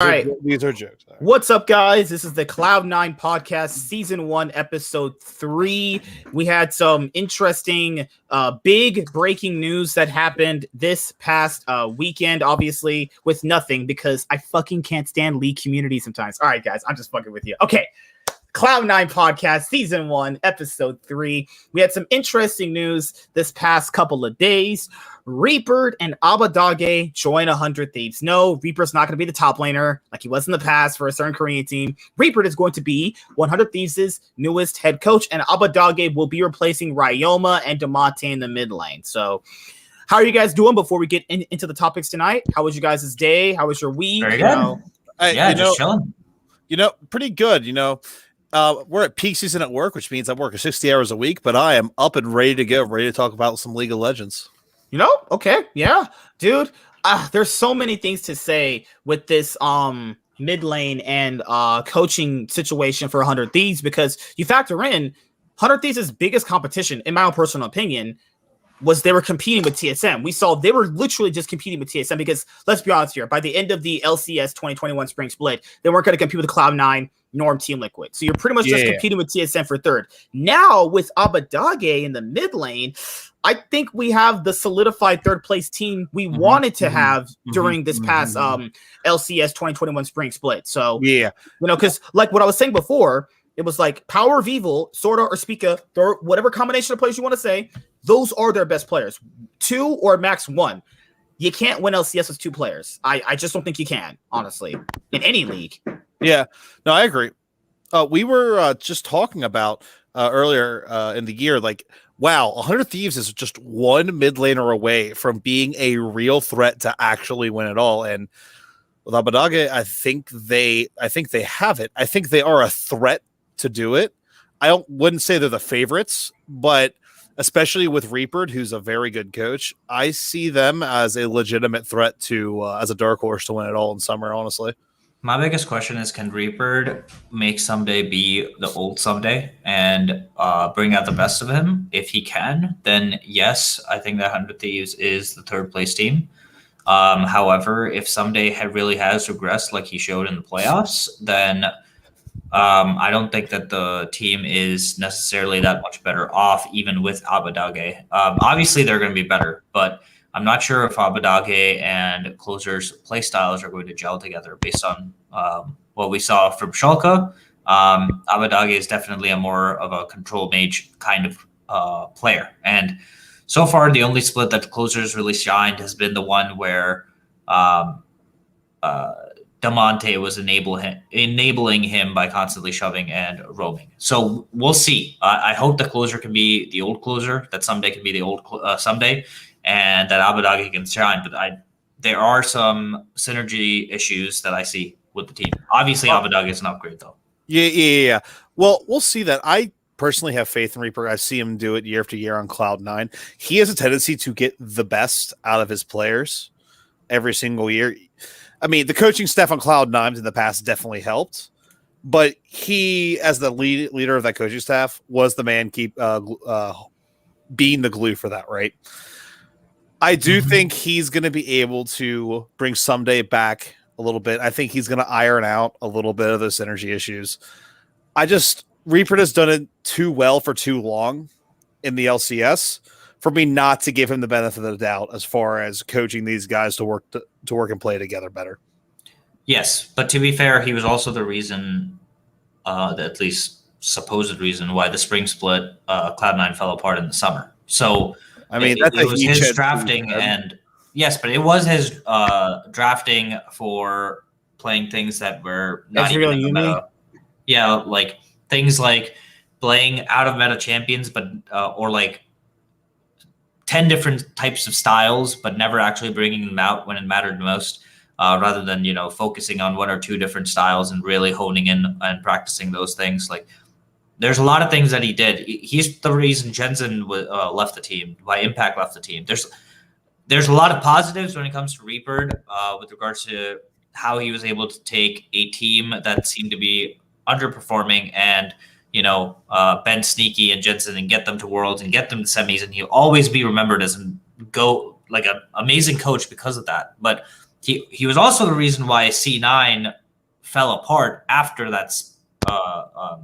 All right. These are jokes. Right. What's up, guys? This is the Cloud9 podcast, season 1, episode 3. We had some interesting, big breaking news that happened this past weekend, obviously, with nothing because I fucking can't stand league community sometimes. All right, guys, I'm just fucking with you. Okay. Cloud9 podcast, season 1, episode 3. We had some interesting news this past couple of days. Reapered and Abbedagge join 100 Thieves. No, Reaper's not going to be the top laner like he was in the past for a certain Korean team. Reapered is going to be 100 Thieves' newest head coach, and Abbedagge will be replacing Ryoma and Damonte in the mid lane. So, how are you guys doing before we get into the topics tonight? How was you guys' day? How was your week? Very good. Just chilling. Pretty good. We're at peak season at work, which means I'm working 60 hours a week, but I am up and ready to go, ready to talk about some League of Legends. Okay, yeah, dude. There's so many things to say with this mid lane and coaching situation for 100 Thieves, because you factor in 100 Thieves' biggest competition, in my own personal opinion, was they were competing with TSM. We saw they were literally just competing with TSM because, let's be honest here, by the end of the LCS 2021 spring split, they weren't going to compete with Cloud9, Norm, Team Liquid. So you're pretty much just competing with TSM for third. Now, with Abbedagge in the mid lane, I think we have the solidified third place team we wanted to have during this past LCS 2021 spring split. So, because like what I was saying before, it was like Power of Evil, Sorta or Spica, or whatever combination of players you want to say, those are their best players. 2 or max 1. You can't win LCS with 2 players. I just don't think you can, honestly, in any league. Yeah, no, I agree. We were just talking about earlier in the year, like, wow, 100 Thieves is just one mid laner away from being a real threat to actually win it all. And with Abbedagge, I think they have it. I think they are a threat to do it. I wouldn't say they're the favorites, but especially with Reapered, who's a very good coach, I see them as a legitimate threat to as a dark horse to win it all in summer, honestly. My biggest question is, can Reapered make someday be the old someday and bring out the best of him? If he can, then yes, I think that 100 Thieves is the third place team. However, if someday really has regressed like he showed in the playoffs, then I don't think that the team is necessarily that much better off, even with Abbedagge. Obviously, they're going to be better, but I'm not sure if Abbedagge and Closer's play styles are going to gel together based on what we saw from Schalke. Abbedagge is definitely a more of a control mage kind of player. And so far, the only split that Closer's really shined has been the one where Damonte was enabling him by constantly shoving and roaming. So we'll see. I hope the Closer can be the old Closer, that someday can be the old someday, and that Abbedagge can shine. But there are some synergy issues that I see with the team. Obviously, Abbedagge is an upgrade, though. Yeah. Well, we'll see that. I personally have faith in Reaper. I see him do it year after year on Cloud9. He has a tendency to get the best out of his players every single year. I mean, the coaching staff on Cloud9 in the past definitely helped, but he, as the leader of that coaching staff, was the man being the glue for that, right? I do think he's going to be able to bring someday back a little bit. I think he's going to iron out a little bit of those energy issues. Reaper has done it too well for too long in the LCS for me not to give him the benefit of the doubt as far as coaching these guys to work and play together better. Yes, but to be fair, he was also the reason, at least supposed reason, why the spring split Cloud9 fell apart in the summer. So I mean, it was his drafting, and yes, but it was his drafting for playing things that were not even in the meta. Yeah, like things like playing out of meta champions, but or like 10 different types of styles, but never actually bringing them out when it mattered most, rather than, focusing on 1 or 2 different styles and really honing in and practicing those things. Like, there's a lot of things that he did. He's the reason Jensen left the team, why Impact left the team. There's a lot of positives when it comes to Reapered with regards to how he was able to take a team that seemed to be underperforming and Ben Sneaky and Jensen and get them to Worlds and get them to semis, and he'll always be remembered as an amazing coach because of that. But he was also the reason why C9 fell apart after that. I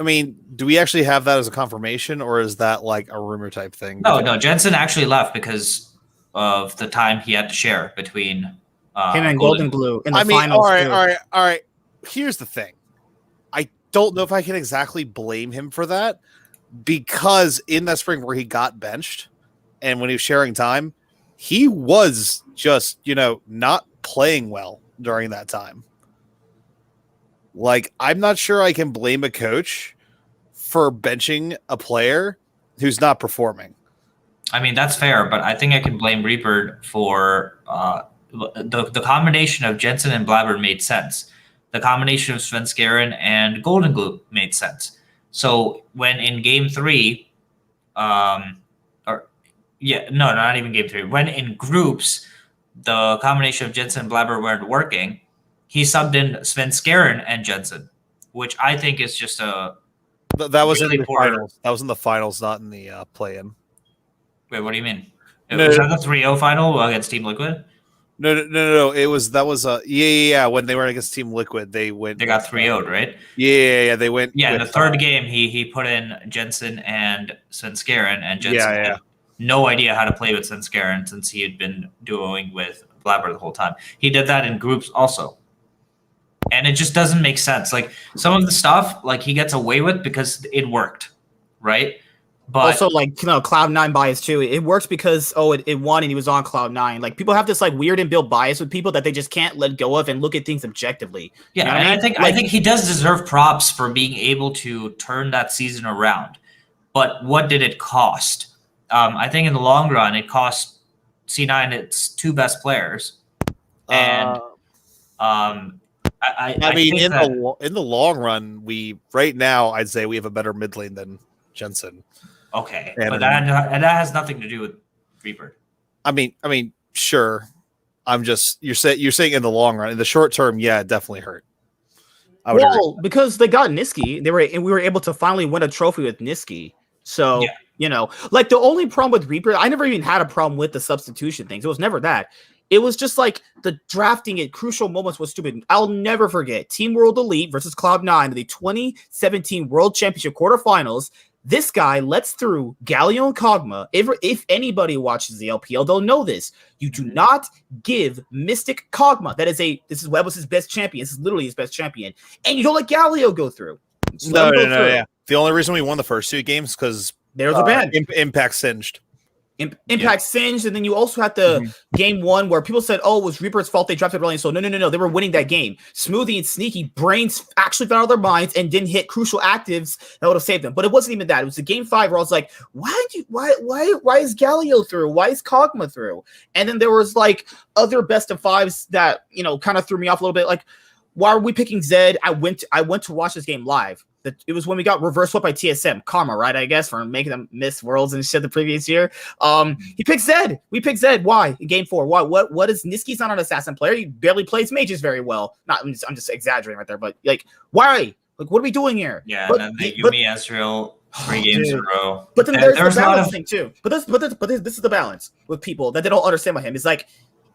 mean, do we actually have that as a confirmation, or is that like a rumor type thing? No. Jensen actually left because of the time he had to share between him and Golden Blue in the finals. All right. Here's the thing. I don't know if I can exactly blame him for that, because in that spring where he got benched and when he was sharing time, he was just, not playing well during that time. Like, I'm not sure I can blame a coach for benching a player who's not performing. I mean, that's fair, but I think I can blame Reapered for the combination of Jensen and Blabber made sense. The combination of Svenskeren and Golden Glue made sense. So when in game 3, not even game 3, when in groups, the combination of Jensen and Blabber weren't working, he subbed in Svenskeren and Jensen, which I think is just a... That was really in the finals. That was in the finals, not in the play-in. Wait, what do you mean? Was that the 3-0 final against Team Liquid? No. When they were against Team Liquid, they went. They got 3-0'd, right? Yeah. They went. Yeah, in the third game, he put in Jensen and Svenskeren, and Jensen had no idea how to play with Svenskeren since he had been duoing with Blabber the whole time. He did that in groups also. And it just doesn't make sense. Like, some of the stuff, like, he gets away with because it worked, right? But also, like, Cloud9 bias too. It works because it won and he was on Cloud9. Like, people have this like weird inbuilt bias with people that they just can't let go of and look at things objectively. Yeah, and I think he does deserve props for being able to turn that season around. But what did it cost? I think in the long run, it cost C9 its 2 best players, and I mean, in the long run, right now I'd say we have a better mid lane than Jensen. Okay, but that has nothing to do with Reaper. I mean, sure. You're saying in the long run, in the short term, yeah, it definitely hurt. Well, because they got Niski, we were able to finally win a trophy with Niski. So like, the only problem with Reaper, I never even had a problem with the substitution things. It was never that. It was just like the drafting at crucial moments was stupid. I'll never forget Team World Elite versus Cloud9 in the 2017 World Championship quarterfinals. This guy lets through Galio and Kog'Maw. If anybody watches the LPL, they'll know this. You do not give Mystic Kog'Maw. This was his best champion. This is literally his best champion. And you don't let Galio go through. No. Yeah. The only reason we won the first 2 games because there was a ban. Impact singed. Impact singed, and then you also had the game 1 where people said, "Oh, it was Reaper's fault they drafted early." So no, they were winning that game. Smoothie and Sneaky brains actually found out their minds and didn't hit crucial actives that would have saved them. But it wasn't even that. It was the game 5 where I was like, "Why is Galio through? Why is Kog'Maw through?" And then there was like other best of 5s that kind of threw me off a little bit. Like, why are we picking Zed? I went to watch this game live. It was when we got reverse swept by TSM. Karma, right? I guess, for making them miss Worlds and shit the previous year. He picked Zed. We picked Zed. Why? In game 4. Why? What is Niski's not an assassin player? He barely plays mages very well. I'm just exaggerating right there, but like, why? Like, what are we doing here? Yeah, and then the Yumi Ezreal 3 games in a row. But then there's the balance thing too. But this is the balance with people that they don't understand about him. It's like,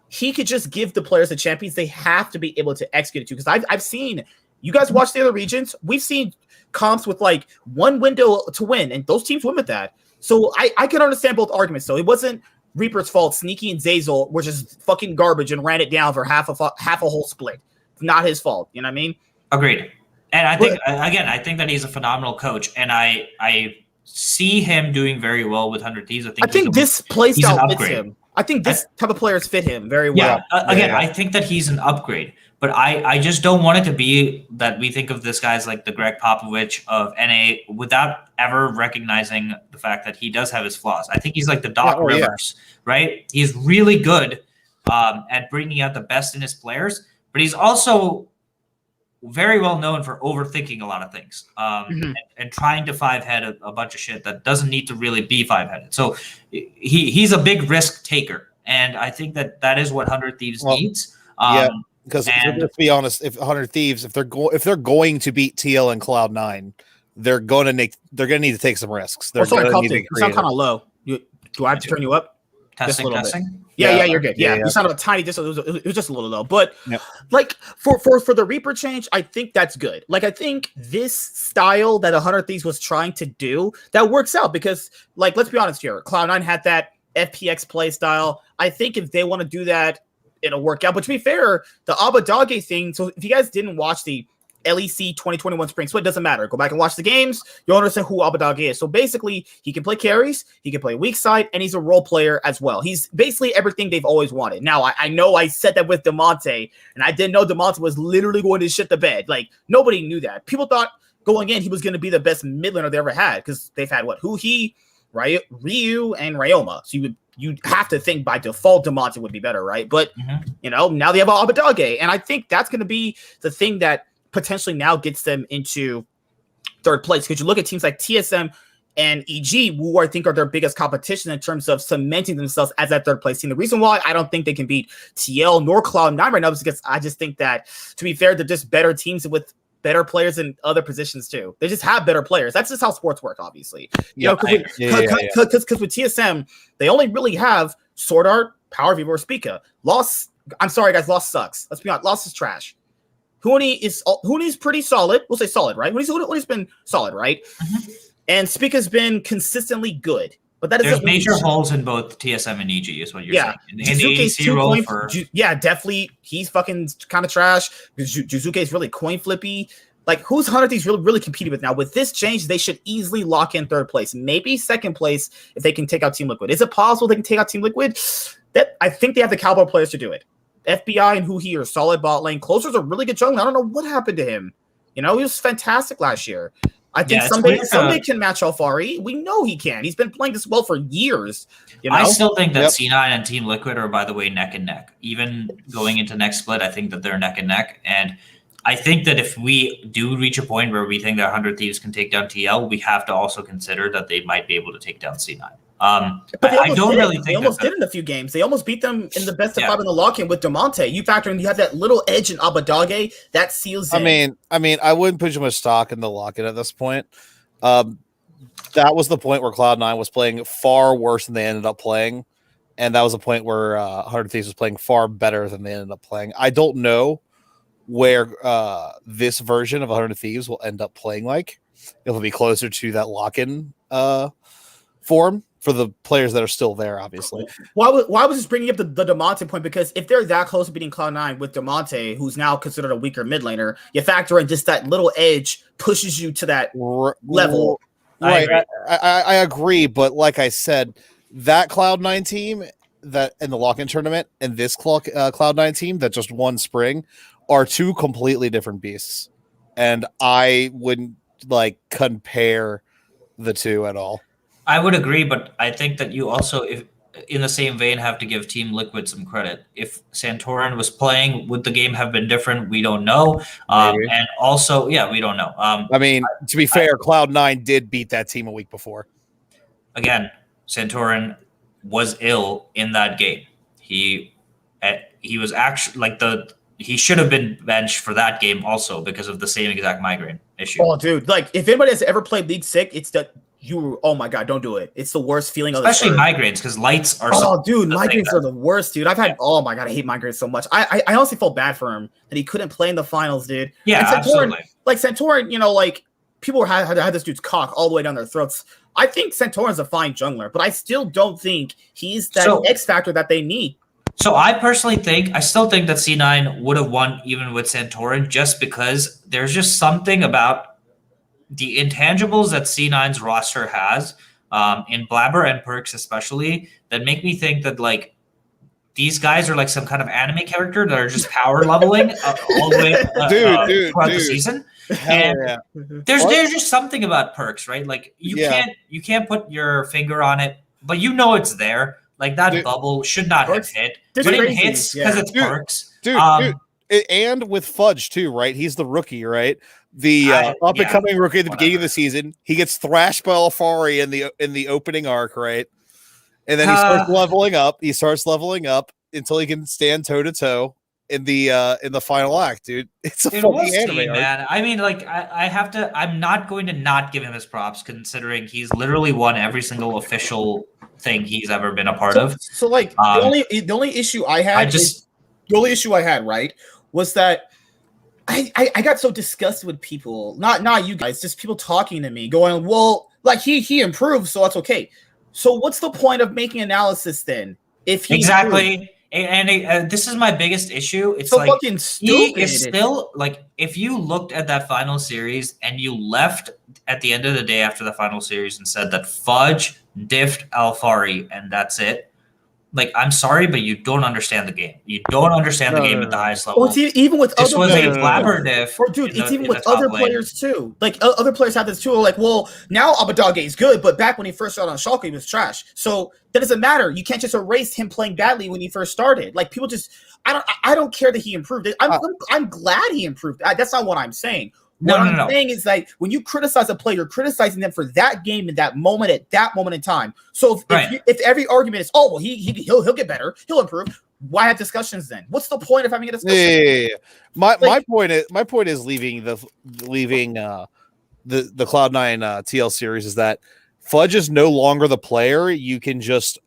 he could just give the players the champions. They have to be able to execute it too. Because I've seen, you guys watch the other regions. We've seen comps with like 1 window to win, and those teams win with that. So I can understand both arguments. So it wasn't Reaper's fault. Sneaky and Zazel were just fucking garbage and ran it down for half a whole split. It's not his fault. You know what I mean? Agreed. And I think I think that he's a phenomenal coach, and I see him doing very well with 100 Thieves. I think this playstyle fits him. I think this type of players fit him very well. Yeah, I think that he's an upgrade. But I just don't want it to be that we think of this guy as like the Greg Popovich of NA without ever recognizing the fact that he does have his flaws. I think he's like the Doc Rivers, right? He's really good at bringing out the best in his players, but he's also very well known for overthinking a lot of things and trying to 5-head a bunch of shit that doesn't need to really be 5-headed. So he's a big risk taker, and I think that is what 100 Thieves needs. Because let's be honest, if 100 Thieves, if they're going to beat TL and Cloud9, they're going to need to take some risks. They're sorry, you sound kind of low. Do I have to turn you up? Testing. Yeah, you're good. Yeah. You sounded a tiny distance. It was just a little low. But like for the Reaper change, I think that's good. Like I think this style that 100 Thieves was trying to do, that works out because, like, let's be honest here. Cloud9 had that FPX play style. I think if they want to do that, it'll work out. But to be fair, the Abbedagge thing, so if you guys didn't watch the LEC 2021 Spring Split, doesn't matter. Go back and watch the games. You'll understand who Abbedagge is. So basically, he can play carries, he can play weak side, and he's a role player as well. He's basically everything they've always wanted. Now, I know I said that with Damonte, and I didn't know Damonte was literally going to shit the bed. Like, nobody knew that. People thought going in, he was going to be the best mid laner they ever had, because they've had, Huhi, Ryu, and Ryoma. So you'd have to think by default Damonte would be better, right? But, now they have Abbedagge, and I think that's going to be the thing that potentially now gets them into third place, because you look at teams like TSM and EG, who I think are their biggest competition in terms of cementing themselves as that third place team. The reason why I don't think they can beat TL nor Cloud9 right now is because I just think that, to be fair, they're just better teams with better players in other positions too. They just have better players. That's just how sports work, obviously. Because with TSM, they only really have Sword Art, Power Vivo, or Spica. Lost. I'm sorry, guys. Lost sucks. Let's be honest. Lost is trash. Huni's pretty solid. We'll say solid, right? Huni's been solid, right? And Spica's been consistently good. But that is there's major holes in both TSM and EG, is what you're saying. In the ADC role definitely. He's fucking kind of trash. Juzuke's really coin flippy. Like, who's 100 Thieves really competing with now? With this change, they should easily lock in third place, maybe second place if they can take out Team Liquid. Is it possible they can take out Team Liquid? That I think they have the caliber players to do it. FBI and Huhi are solid bot lane. Closer's a really good jungler. I don't know what happened to him. He was fantastic last year. I think someday can match Alfari. We know he can. He's been playing this well for years. I still think that C9 and Team Liquid are, by the way, neck and neck. Even going into next split, I think that they're neck and neck. And I think that if we do reach a point where we think that 100 Thieves can take down TL, we have to also consider that they might be able to take down C9. But I don't really think they almost did in a few games. They almost beat them in the best of 5 in the lock-in with Damonte. You factor in, you have that little edge in Abbedagge that seals in. I mean, I wouldn't put too much stock in the lock-in at this point. That was the point where Cloud9 was playing far worse than they ended up playing, and that was the point where 100 Thieves was playing far better than they ended up playing. I don't know where this version of 100 Thieves will end up playing like. It'll be closer to that lock-in form for the players that are still there, obviously. Why was just bringing up the Damonte point? Because if they're that close to beating Cloud9 with Damonte, who's now considered a weaker mid laner, you factor in just that little edge pushes you to that level. Right. I agree, but like I said, that Cloud9 team that in the lock-in tournament and this Cloud9 team that just won spring are two completely different beasts. And I wouldn't compare the two at all. I would agree, but I think that you also, if in the same vein, have to give Team Liquid some credit. If Santorin was playing, would the game have been different? We don't know. And also, we don't know. I mean, to be fair, Cloud9 did beat that team a week before. Again, Santorin was ill in that game. He was actually he should have been benched for that game also because of the same exact migraine issue. Oh, dude! If anybody has ever played League sick, it's that. Oh my god, don't do it. It's the worst feeling of especially migraines, because lights are migraines are the worst, dude. I've had oh my god, I hate migraines so much. I honestly felt bad for him that he couldn't play in the finals, dude. Yeah, absolutely. Santorin, people had this dude's cock all the way down their throats. I think Santorin's a fine jungler, but I still don't think he's that X factor that they need. So I personally still think that C9 would have won even with Santorin, just because there's just something about the intangibles that C9's roster has, in Blabber and Perks especially, that make me think that these guys are some kind of anime character that are just power leveling all the way throughout the season. And there's just something about Perks, right? You can't put your finger on it, but it's there. That bubble should not have hit, but it hits because it's Perks. And with Fudge too, right? He's the rookie, right? The up-and-coming rookie at the beginning of the season. He gets thrashed by Alfari in the opening arc, right? And then he starts leveling up. He starts leveling up until he can stand toe-to-toe in the final act, dude. It's a fucking anime, man. I mean, like, I have to. I'm not going to not give him his props, considering he's literally won every single official thing he's ever been a part of. So, like, the only issue I had, right, was that I got so disgusted with people, not you guys, just people talking to me, going, well, like he improved, so that's okay. So what's the point of making analysis then? If he exactly. improved? And this is my biggest issue. It's so like fucking stupid. He is still like, if you looked at that final series and you left at the end of the day after the final series and said that Fudge diffed Alfari and that's it. Like, I'm sorry, but you don't understand the game. You don't understand the game at the highest level. Well, it's even with this was a Blabber diff. Or, dude, it's even with other players too. Like, other players have this too. Like, well, now Abbedagge is good, but back when he first started on Schalke, he was trash. So that doesn't matter. You can't just erase him playing badly when he first started. Like, people just, I don't care that he improved. I'm glad he improved. That's not what I'm saying. What I'm saying is, like, when you criticize a player, you're criticizing them for that game in that moment at that moment in time. So if every argument is, oh well, he'll get better, he'll improve, why have discussions then? What's the point of having a discussion? Yeah. My point is leaving the Cloud9 TL series is that Fudge is no longer the player you can just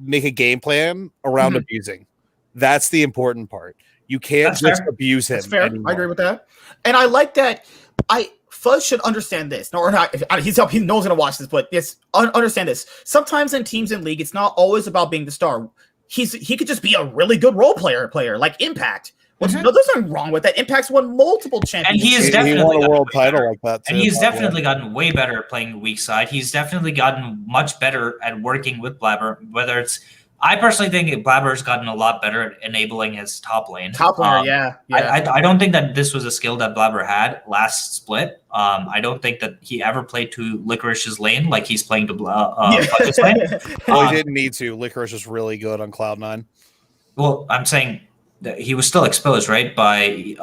make a game plan around abusing. That's the important part. You can't abuse him. That's fair. Anymore. I agree with that. And I like that. Fudge should understand this. No, or not. He knows he's going to watch this, but yes, understand this. Sometimes in teams in league, it's not always about being the star. He could just be a really good role player like Impact. Well, no, there's nothing wrong with that. Impact's won multiple championships. And he has definitely won a world title like that too. And he's definitely gotten way better at playing the weak side. He's definitely gotten much better at working with Blabber, whether it's, I personally think Blabber's gotten a lot better at enabling his top lane. Top lane, yeah. I don't think that this was a skill that Blabber had last split. I don't think that he ever played to Licorice's lane like he's playing to Fudge's lane. Well, he didn't need to. Licorice was really good on Cloud9. Well, I'm saying that he was still exposed, right, by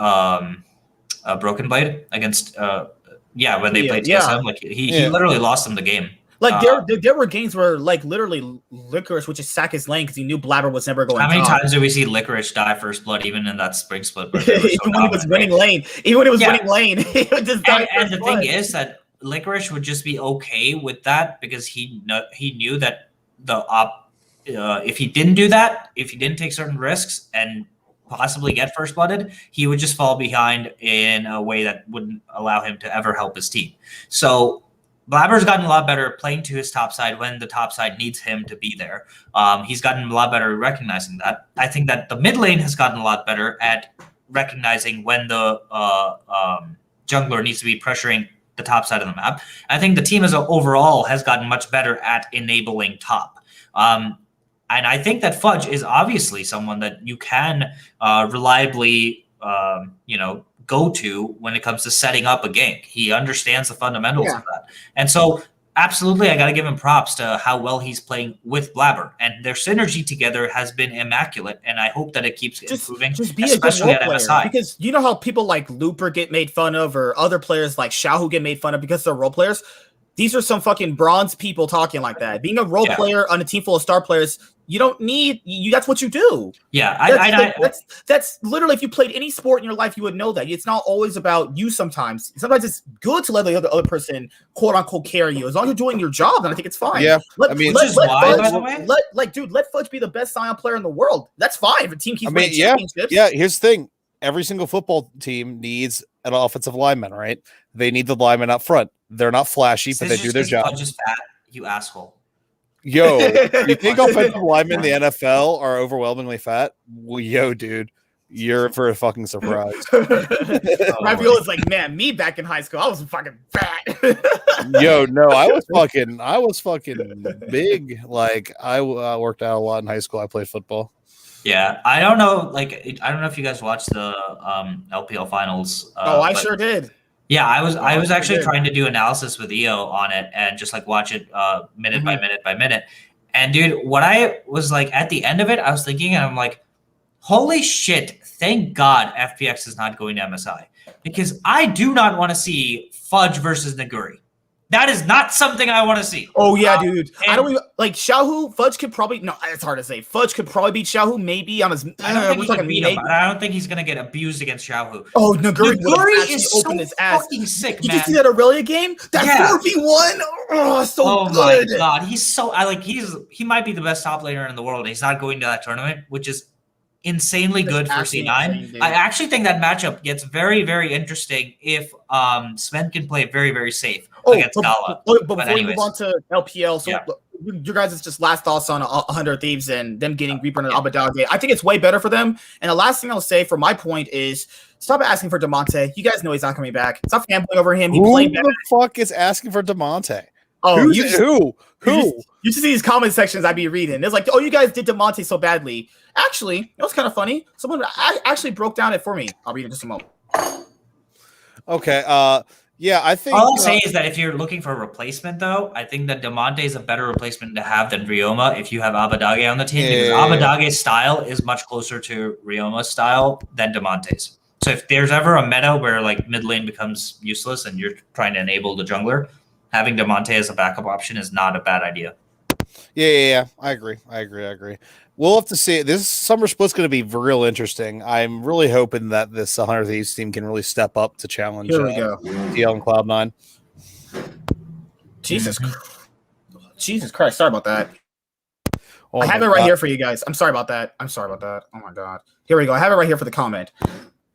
Broken Blade against when they played TSM. Like he literally lost them the game. Like there were games where like literally Licorice would just sack his lane because he knew Blabber was never going. How many times did we see Licorice die first blood, even in that spring split? Even when he was winning lane, he would just die. And the thing is that Licorice would just be okay with that because he knew that if he didn't do that, if he didn't take certain risks and possibly get first blooded, he would just fall behind in a way that wouldn't allow him to ever help his team. So Blabber's gotten a lot better at playing to his top side when the top side needs him to be there. He's gotten a lot better at recognizing that. I think that the mid lane has gotten a lot better at recognizing when the jungler needs to be pressuring the top side of the map. I think the team as overall has gotten much better at enabling top. And I think that Fudge is obviously someone that you can reliably, go to when it comes to setting up a gank. He understands the fundamentals of that. And so absolutely, I got to give him props to how well he's playing with Blabber. And their synergy together has been immaculate. And I hope that it keeps improving, just be especially a good at MSI. Because you know how people like Looper get made fun of or other players like Xiao who get made fun of because they're role players? These are some fucking bronze people talking like that. Being a role player on a team full of star players, you don't need you. That's what you do. Yeah, that's literally, if you played any sport in your life, you would know that it's not always about you. Sometimes it's good to let the other person quote unquote carry you as long as you're doing your job. Then I think it's fine. Yeah, which is why, by the way, let Fudge be the best Scion player in the world. That's fine if a team keeps winning championships. Yeah. Here's the thing: every single football team needs an offensive lineman, right? They need the lineman up front. They're not flashy, but they do their job. Fudge is fat, you asshole. Yo, you think offensive linemen in the NFL are overwhelmingly fat? Well, yo, dude, you're for a fucking surprise. My view is like, man, me back in high school, I was fucking fat. Yo, no, I was fucking big. Like I worked out a lot in high school. I played football. Yeah, I don't know. Like, I don't know if you guys watched the LPL finals. I sure did. Yeah, I was actually trying to do analysis with EO on it and just like watch it minute by minute by minute. And dude, what I was like at the end of it, I was thinking, and I'm like, holy shit, thank God FPX is not going to MSI. Because I do not want to see Fudge versus Naguri. That is not something I want to see. Oh yeah, dude. I don't even like Xiaohu. Fudge could probably it's hard to say. Fudge could probably beat Xiaohu maybe on his. I don't think he can beat him. I don't think he's gonna get abused against Xiaohu. Oh, Naguri is so fucking sick, man. Did you see that Aurelia game? That 4v1. Oh, good. My god, he's so he might be the best top laner in the world. He's not going to that tournament, which is insanely good for C9. I actually think that matchup gets very, very interesting if Sven can play very, very safe against Gala. But before we move on to LPL, so your guys' just last thoughts on 100 Thieves and them getting Reapered and Abbedagge. I think it's way better for them. And the last thing I'll say for my point is stop asking for Damonte. You guys know he's not coming back. Stop gambling over him. Who the fuck is asking for Damonte? Oh, who? You should see these comment sections I'd be reading. It's like, oh, you guys did Damonte so badly. Actually, it was kind of funny. Someone actually broke down it for me. I'll read it in just a moment. Okay. Yeah, I think all I'll say is that if you're looking for a replacement, though, I think that Damonte is a better replacement to have than Ryoma if you have Abbedagge on the team, because Abbedagge's style is much closer to Ryoma's style than Damonte's. So if there's ever a meta where like mid lane becomes useless and you're trying to enable the jungler, having Damonte as a backup option is not a bad idea. Yeah. I agree. We'll have to see. This summer split's going to be real interesting. I'm really hoping that this 100 Thieves team can really step up to challenge TL and Cloud9. Jesus Christ. Sorry about that. Oh, I have it right here for you guys. I'm sorry about that. Oh, my God. Here we go. I have it right here for the comment.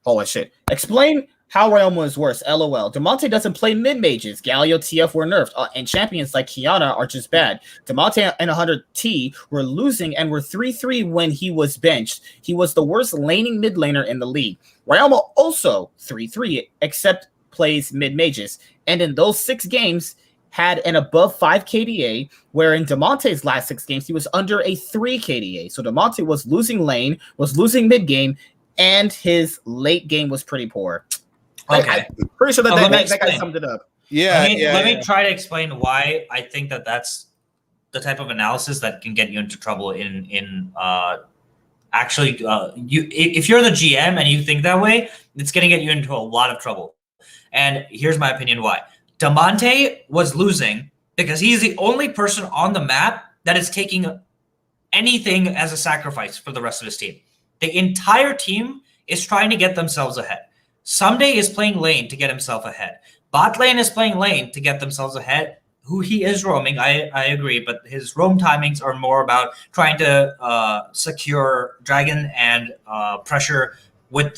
Holy shit. Explain how Ryoma is worse. LOL. Damonte doesn't play mid-mages. Galio, TF were nerfed. And champions like Kiana are just bad. Damonte and 100T were losing and were 3-3 when he was benched. He was the worst laning mid laner in the league. Ryoma also 3-3, except plays mid-mages. And in those 6 games, had an above 5 KDA, where in Damonte's last 6 games, he was under a 3 KDA. So Damonte was losing lane, was losing mid-game, and his late game was pretty poor. Okay. I'm pretty sure that guy summed it up. Let me try to explain why I think that that's the type of analysis that can get you into trouble if you're the GM and you think that way, it's going to get you into a lot of trouble. And here's my opinion why. Damonte was losing because he's the only person on the map that is taking anything as a sacrifice for the rest of his team. The entire team is trying to get themselves ahead. Someday is playing lane to get himself ahead. Bot lane is playing lane to get themselves ahead. Who he is roaming, I agree, but his roam timings are more about trying to secure dragon and pressure with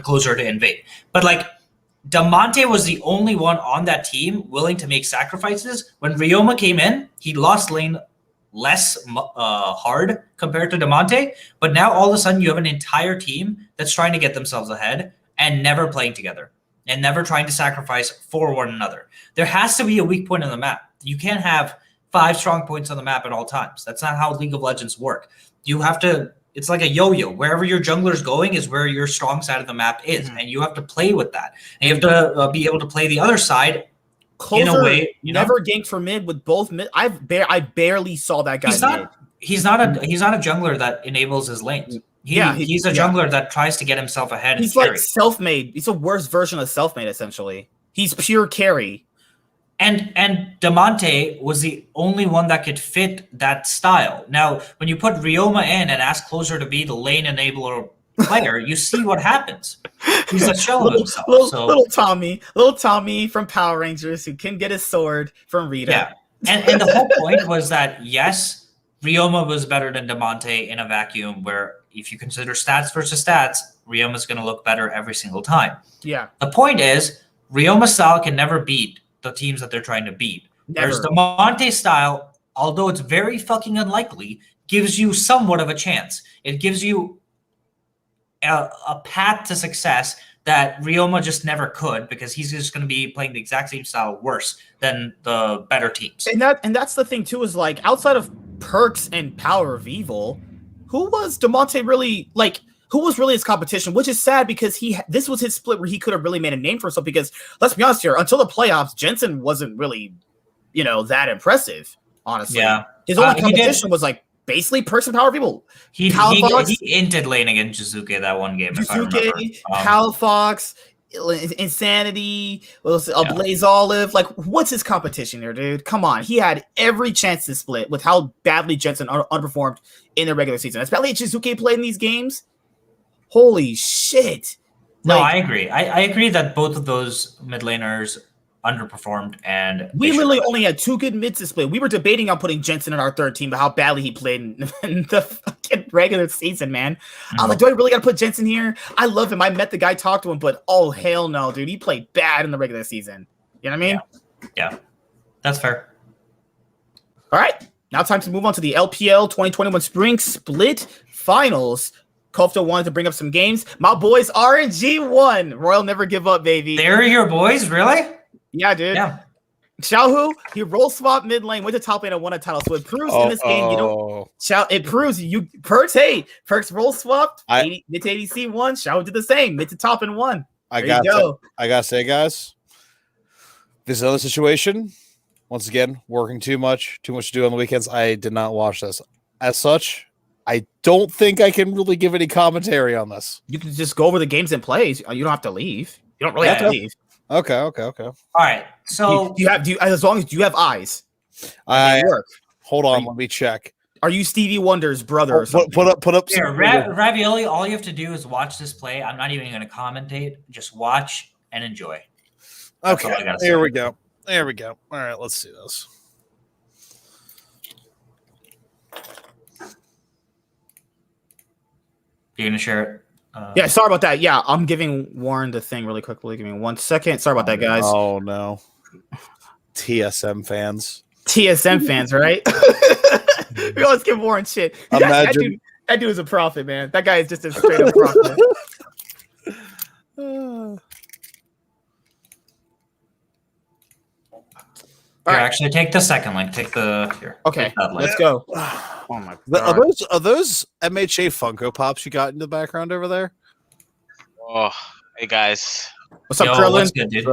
closer to invade. But like Damonte was the only one on that team willing to make sacrifices. When Ryoma came in, he lost lane less hard compared to Damonte, but now all of a sudden you have an entire team that's trying to get themselves ahead and never playing together and never trying to sacrifice for one another. There has to be a weak point on the map. You can't have 5 strong points on the map at all times. That's not how League of Legends work. You have to, it's like a yo-yo. Wherever your jungler's going is where your strong side of the map is, and you have to play with that. And you have to be able to play the other side Closer in a way. Never ganked for mid with both mid. I barely saw that guy. He's not a jungler that enables his lanes. He's a jungler that tries to get himself ahead. He's like self-made. He's a worse version of self-made, essentially. He's pure carry. And Damonte was the only one that could fit that style. Now, when you put Ryoma in and ask Closer to be the lane enabler player, you see what happens. He's a shell of himself. Little Tommy from Power Rangers who can get his sword from Rita. Yeah, and the whole point was that, yes, Ryoma was better than Damonte in a vacuum where if you consider stats versus stats, Ryoma's going to look better every single time. Yeah. The point is, Ryoma's style can never beat the teams that they're trying to beat. Never. Whereas Damonte's style, although it's very fucking unlikely, gives you somewhat of a chance. It gives you a path to success that Ryoma just never could, because he's just going to be playing the exact same style worse than the better teams. And that's the thing too, is like outside of Perks and Power of Evil, who was Damonte really like? Who was really his competition? Which is sad because this was his split where he could have really made a name for himself. Because let's be honest here, until the playoffs, Jensen wasn't really, that impressive. Honestly, yeah. His only competition was like basically Perks and Power of Evil. He inted lane against Jizuke that one game. Jizuke, Palafox, Insanity, Blaze Olive. Like, what's his competition here, dude? Come on. He had every chance to split with how badly Jensen underperformed in the regular season. As badly as Shizuke played in these games, holy shit. No, I agree. I agree that both of those mid laners underperformed, and we literally only had 2 good mids to split. We were debating on putting Jensen in our third team, but how badly he played in the fucking regular season, man. I was like, do I really got to put Jensen here? I love him. I met the guy, talked to him, but oh, hell no, dude. He played bad in the regular season. You know what I mean? Yeah. That's fair. All right. Now time to move on to the LPL 2021 Spring Split Finals. Kofta wanted to bring up some games. My boys RNG won. Royal never give up, baby. They're your boys, really? Yeah, dude. Yeah. Xiaohu, he roll swap mid lane, went to top lane and won a title. So it proves in this game, it proves Perks roll swapped, mid to ADC won. Xiaohu did the same, mid to top and won. I gotta say, guys, this is another situation. Once again, working too much to do on the weekends. I did not watch this. As such, I don't think I can really give any commentary on this. You can just go over the games and plays. You don't have to leave. You don't really have to leave. Okay. All right. So do you as long as you have eyes. Hold on, let me check. Are you Stevie Wonder's brother or something? Put up here, Ravioli, all you have to do is watch this play. I'm not even going to commentate. Just watch and enjoy. Okay. Here we go. There we go. All right, let's see this. You're going to share it? Yeah, sorry about that. Yeah, I'm giving Warren the thing really quickly. Give me 1 second. Sorry about that, guys. Oh, no. TSM fans. TSM fans, right? We always give Warren shit. Imagine. That dude is a prophet, man. That guy is just a straight up prophet. Here, actually, take the second link. Take the here. Okay, let's go. Oh my god. Are those MHA Funko Pops you got in the background over there? Oh, hey guys. What's up, Krillin? What's good, dude?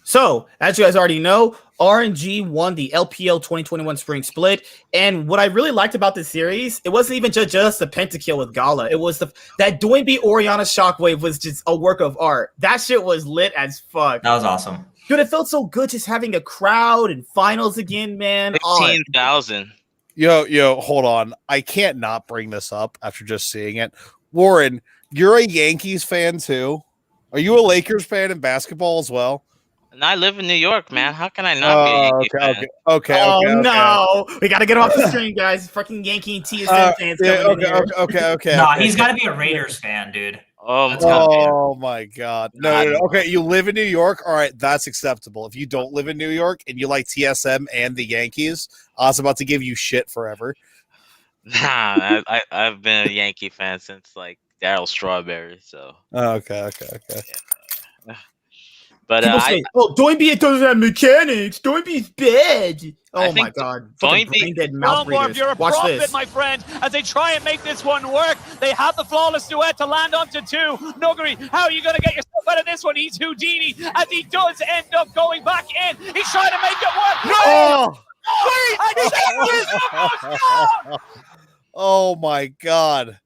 So, as you guys already know, RNG won the LPL 2021 Spring Split. And what I really liked about this series, it wasn't even just the pentakill with Gala. It was that Doinb Orianna Shockwave was just a work of art. That shit was lit as fuck. That was awesome. Dude, it felt so good just having a crowd and finals again, man. 15,000. Yo, hold on. I can't not bring this up after just seeing it. Warren, you're a Yankees fan too. Are you a Lakers fan in basketball as well? And I live in New York, man. How can I not be a Yankee fan? Okay. No. We got to get off the stream, guys. Fucking Yankee and TSM fans coming in here. Okay. No, he's got to be a Raiders fan, dude. Oh my god. No. Okay, you live in New York. All right, that's acceptable. If you don't live in New York and you like TSM and the Yankees, I was about to give you shit forever. Nah, I've been a Yankee fan since like Darryl Strawberry. So okay. Yeah. But Doinb doesn't have mechanics. Doinb's bad. Oh my god. Doinb, you're a prophet, my friend, as they try and make this one work. They have the flawless duet to land onto 2. Nuguri, how are you going to get yourself out of this one? He's Houdini, as he does end up going back in. He's trying to make it work. No! Oh my god.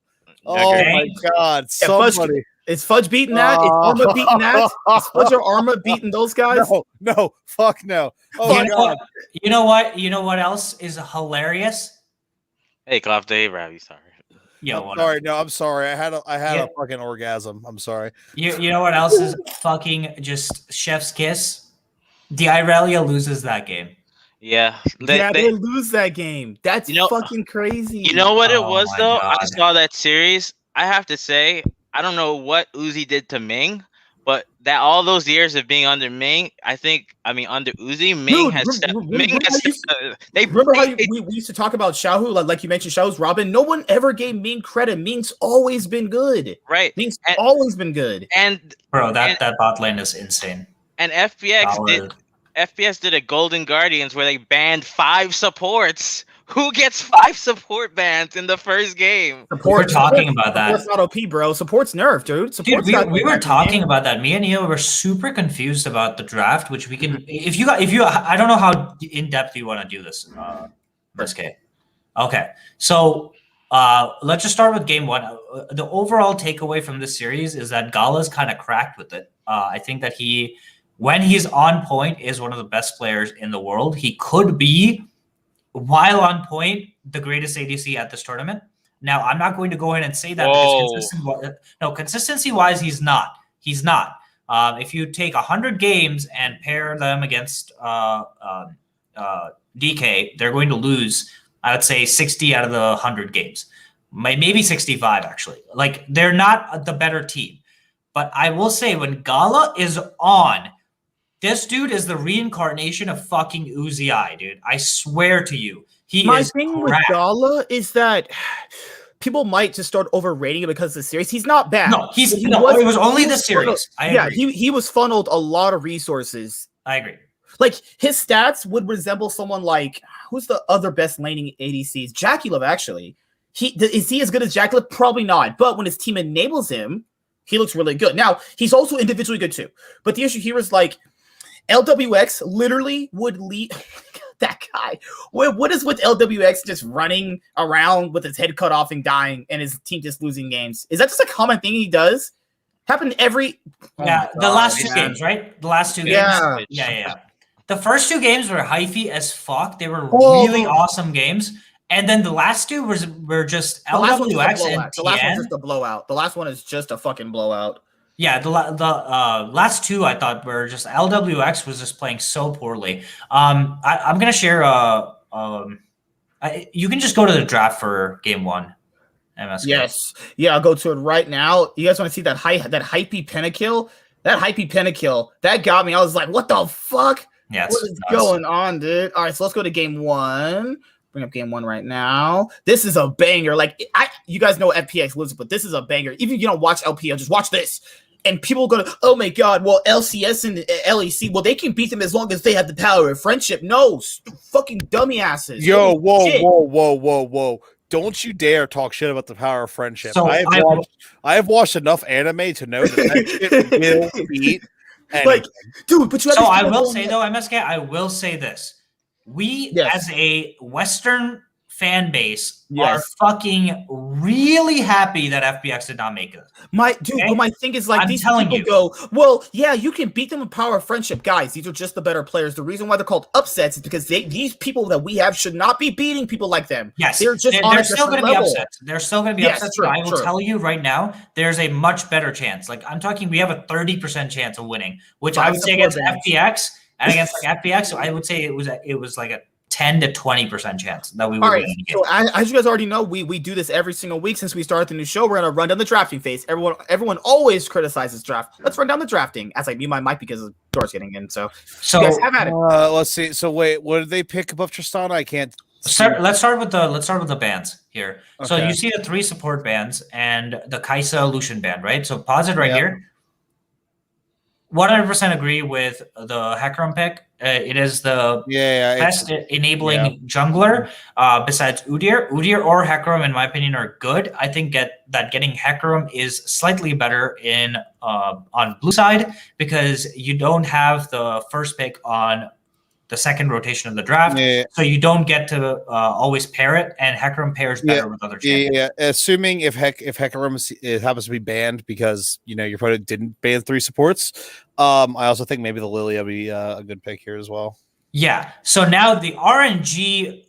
Oh my god. Somebody. Is Fudge beating that? Is Arma beating that? Is Fudge or Arma beating those guys? No, fuck no. Oh my god. You know what? You know what else is hilarious? Hey, Cloud9, Ravi, sorry. I'm sorry. I had a fucking orgasm. I'm sorry. You know what else is fucking just chef's kiss? The Irelia loses that game. Yeah. They lose that game. That's fucking crazy. You know what it was though? God. I saw that series. I have to say, I don't know what Uzi did to Ming, but that all those years of being under Ming, under Uzi, Ming has remember how we used to talk about Xiaohu, like you mentioned Xiaohu's Robin. No one ever gave Ming credit. Ming's always been good. Right. Ming's always been good. And bro, that bot lane is insane. And FPS did a Golden Guardians where they banned 5 supports. Who gets 5 support bans in the first game? We're talking about that. Support's not OP, bro. Support's nerf, dude. We were talking about that. Me and Neo were super confused about the draft, which we can. If you, I don't know how in depth you want to do this. This game. Okay, so Let's just start with game one. The overall takeaway from this series is that Gala's kind of cracked with it. I think that when he's on point, is one of the best players in the world. He could be, while on point, the greatest ADC at this tournament. Now, I'm not going to go in and say that because consistency-wise, he's not. He's not. If you take 100 games and pair them against DK, they're going to lose, I would say, 60 out of the 100 games. Maybe 65, actually. Like, they're not the better team. But I will say, when Gala is on, this dude is the reincarnation of fucking Uzi, dude. I swear to you. My thing with Gala is that people might just start overrating it because of the series. He's not bad. No, it was only the series. He was funneled a lot of resources. I agree. Like, his stats would resemble someone like, who's the other best laning ADCs? Jackie actually. Is he as good as Jackie? Probably not. But when his team enables him, he looks really good. Now, he's also individually good too. But the issue here is, like, LWX literally would lead that guy. What is with LWX just running around with his head cut off and dying and his team just losing games? Is that just a common thing he does? Happened every... the last two games, right? The last two games? Yeah. The first two games were hyphy as fuck. They were really awesome games. And then the last two were just LWX and TN. The last one's just a blowout. The last one is just a fucking blowout. Yeah, the last two I thought were just LWX was just playing so poorly. I'm gonna share. You can just go to the draft for game one. MSK. Yes, yeah, I'll go to it right now. You guys want to see that hypey pentakill? That hypey pentakill that got me. I was like, what the fuck? Yeah, what is going on, dude? All right, so let's go to game one. Bring up game one right now. This is a banger. Like, you guys know FPX lives, but this is a banger. Even if you don't watch LPL, just watch this. And people are going to, oh my God, well, LCS and LEC, well, they can beat them as long as they have the power of friendship. No, fucking dummy asses. Yo, whoa. Don't you dare talk shit about the power of friendship. So I have watched enough anime to know that shit will beat anything. Like, dude, but you have I will say, though, MSK, I will say this. We, as a Western fan base, are fucking really happy that FPX did not make it. My thing is, like, these people go, well, yeah, you can beat them with power of friendship. Guys, these are just the better players. The reason why they're called upsets is because these people that we have should not be beating people like them. Yes, they're just they're still going to be upsets. They're still going to be upsets. True, I will tell you right now, there's a much better chance. Like, I'm talking, we have a 30% chance of winning, which I would say against FPX. And against like FPX, so I would say it was like a 10 to 20% chance that we would win. So as you guys already know, we do this every single week since we started the new show. We're gonna run down the drafting phase. Everyone always criticizes draft. Let's run down the drafting. As I mute my mic because the door's getting in. So you guys have at it. Let's see. So wait, what did they pick above Tristana? I can't. Let's start with the bands here. Okay. So you see the 3 support bands and the Kaisa Lucian band, right? So pause it right here. 100% agree with the Hecarim pick. It is the best enabling jungler besides Udyr. Udyr or Hecarim, in my opinion, are good. I think that getting Hecarim is slightly better on blue side because you don't have the first pick on the second rotation of the draft, so you don't get to always pair it, and Hecarim pairs better with other champions. Yeah, assuming if Hecarim happens to be banned because your opponent didn't ban 3 supports, I also think maybe the Lilia would be a good pick here as well. Yeah. So now the RNG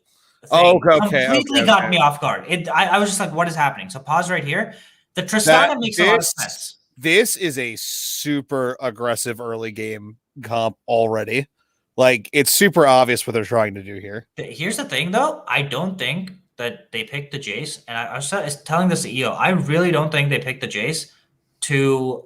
thing completely got me off guard. I was just like, what is happening? So pause right here. The Tristana makes a lot of sense. This is a super aggressive early game comp already. Like, it's super obvious what they're trying to do here. Here's the thing, though. I don't think that they picked the Jace. And I was telling this to EO. I really don't think they picked the Jace to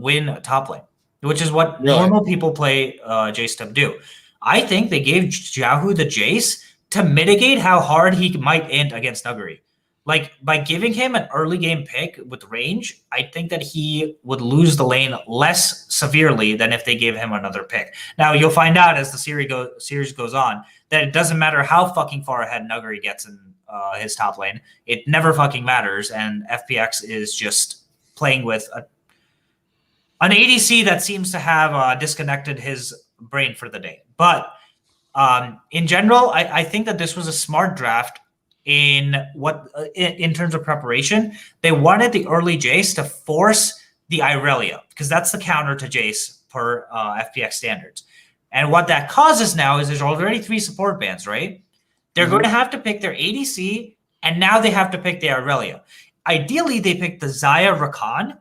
win top lane, which is what normal people play Jace to do. I think they gave Jiahu the Jace to mitigate how hard he might int against Nuguri. Like, by giving him an early game pick with range, I think that he would lose the lane less severely than if they gave him another pick. Now, you'll find out as the series goes on that it doesn't matter how fucking far ahead Nuguri gets in his top lane. It never fucking matters, and FPX is just playing with an ADC that seems to have disconnected his brain for the day. But in general, I think that this was a smart draft. in terms of preparation. They wanted the early Jace to force the Irelia, because that's the counter to Jace per FPX standards. And what that causes now is there's already 3 support bans, right? They're going to have to pick their ADC, and now they have to pick the Irelia. Ideally, they pick the Xayah Rakan.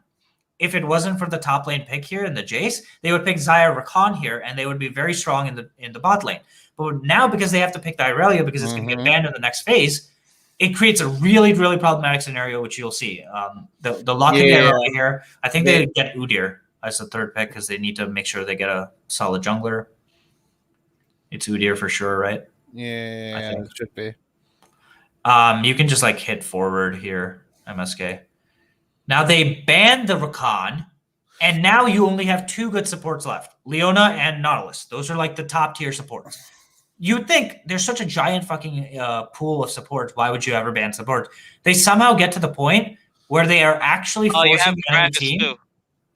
If it wasn't for the top lane pick here in the Jace, they would pick Xayah Rakan here, and they would be very strong in the bot lane. But now, because they have to pick the Irelia because it's going to get banned in the next phase, it creates a really, really problematic scenario, which you'll see. The lock in the Irelia here, I think they get Udyr as the 3rd pick because they need to make sure they get a solid jungler. It's Udyr for sure, right? Yeah, it should be. You can just like hit forward here, MSK. Now they banned the Rakan, and now you only have 2 good supports left, Leona and Nautilus. Those are like the top tier supports. You'd think there's such a giant fucking pool of supports. Why would you ever ban support? They somehow get to the point where they are actually forcing the enemy team. Too.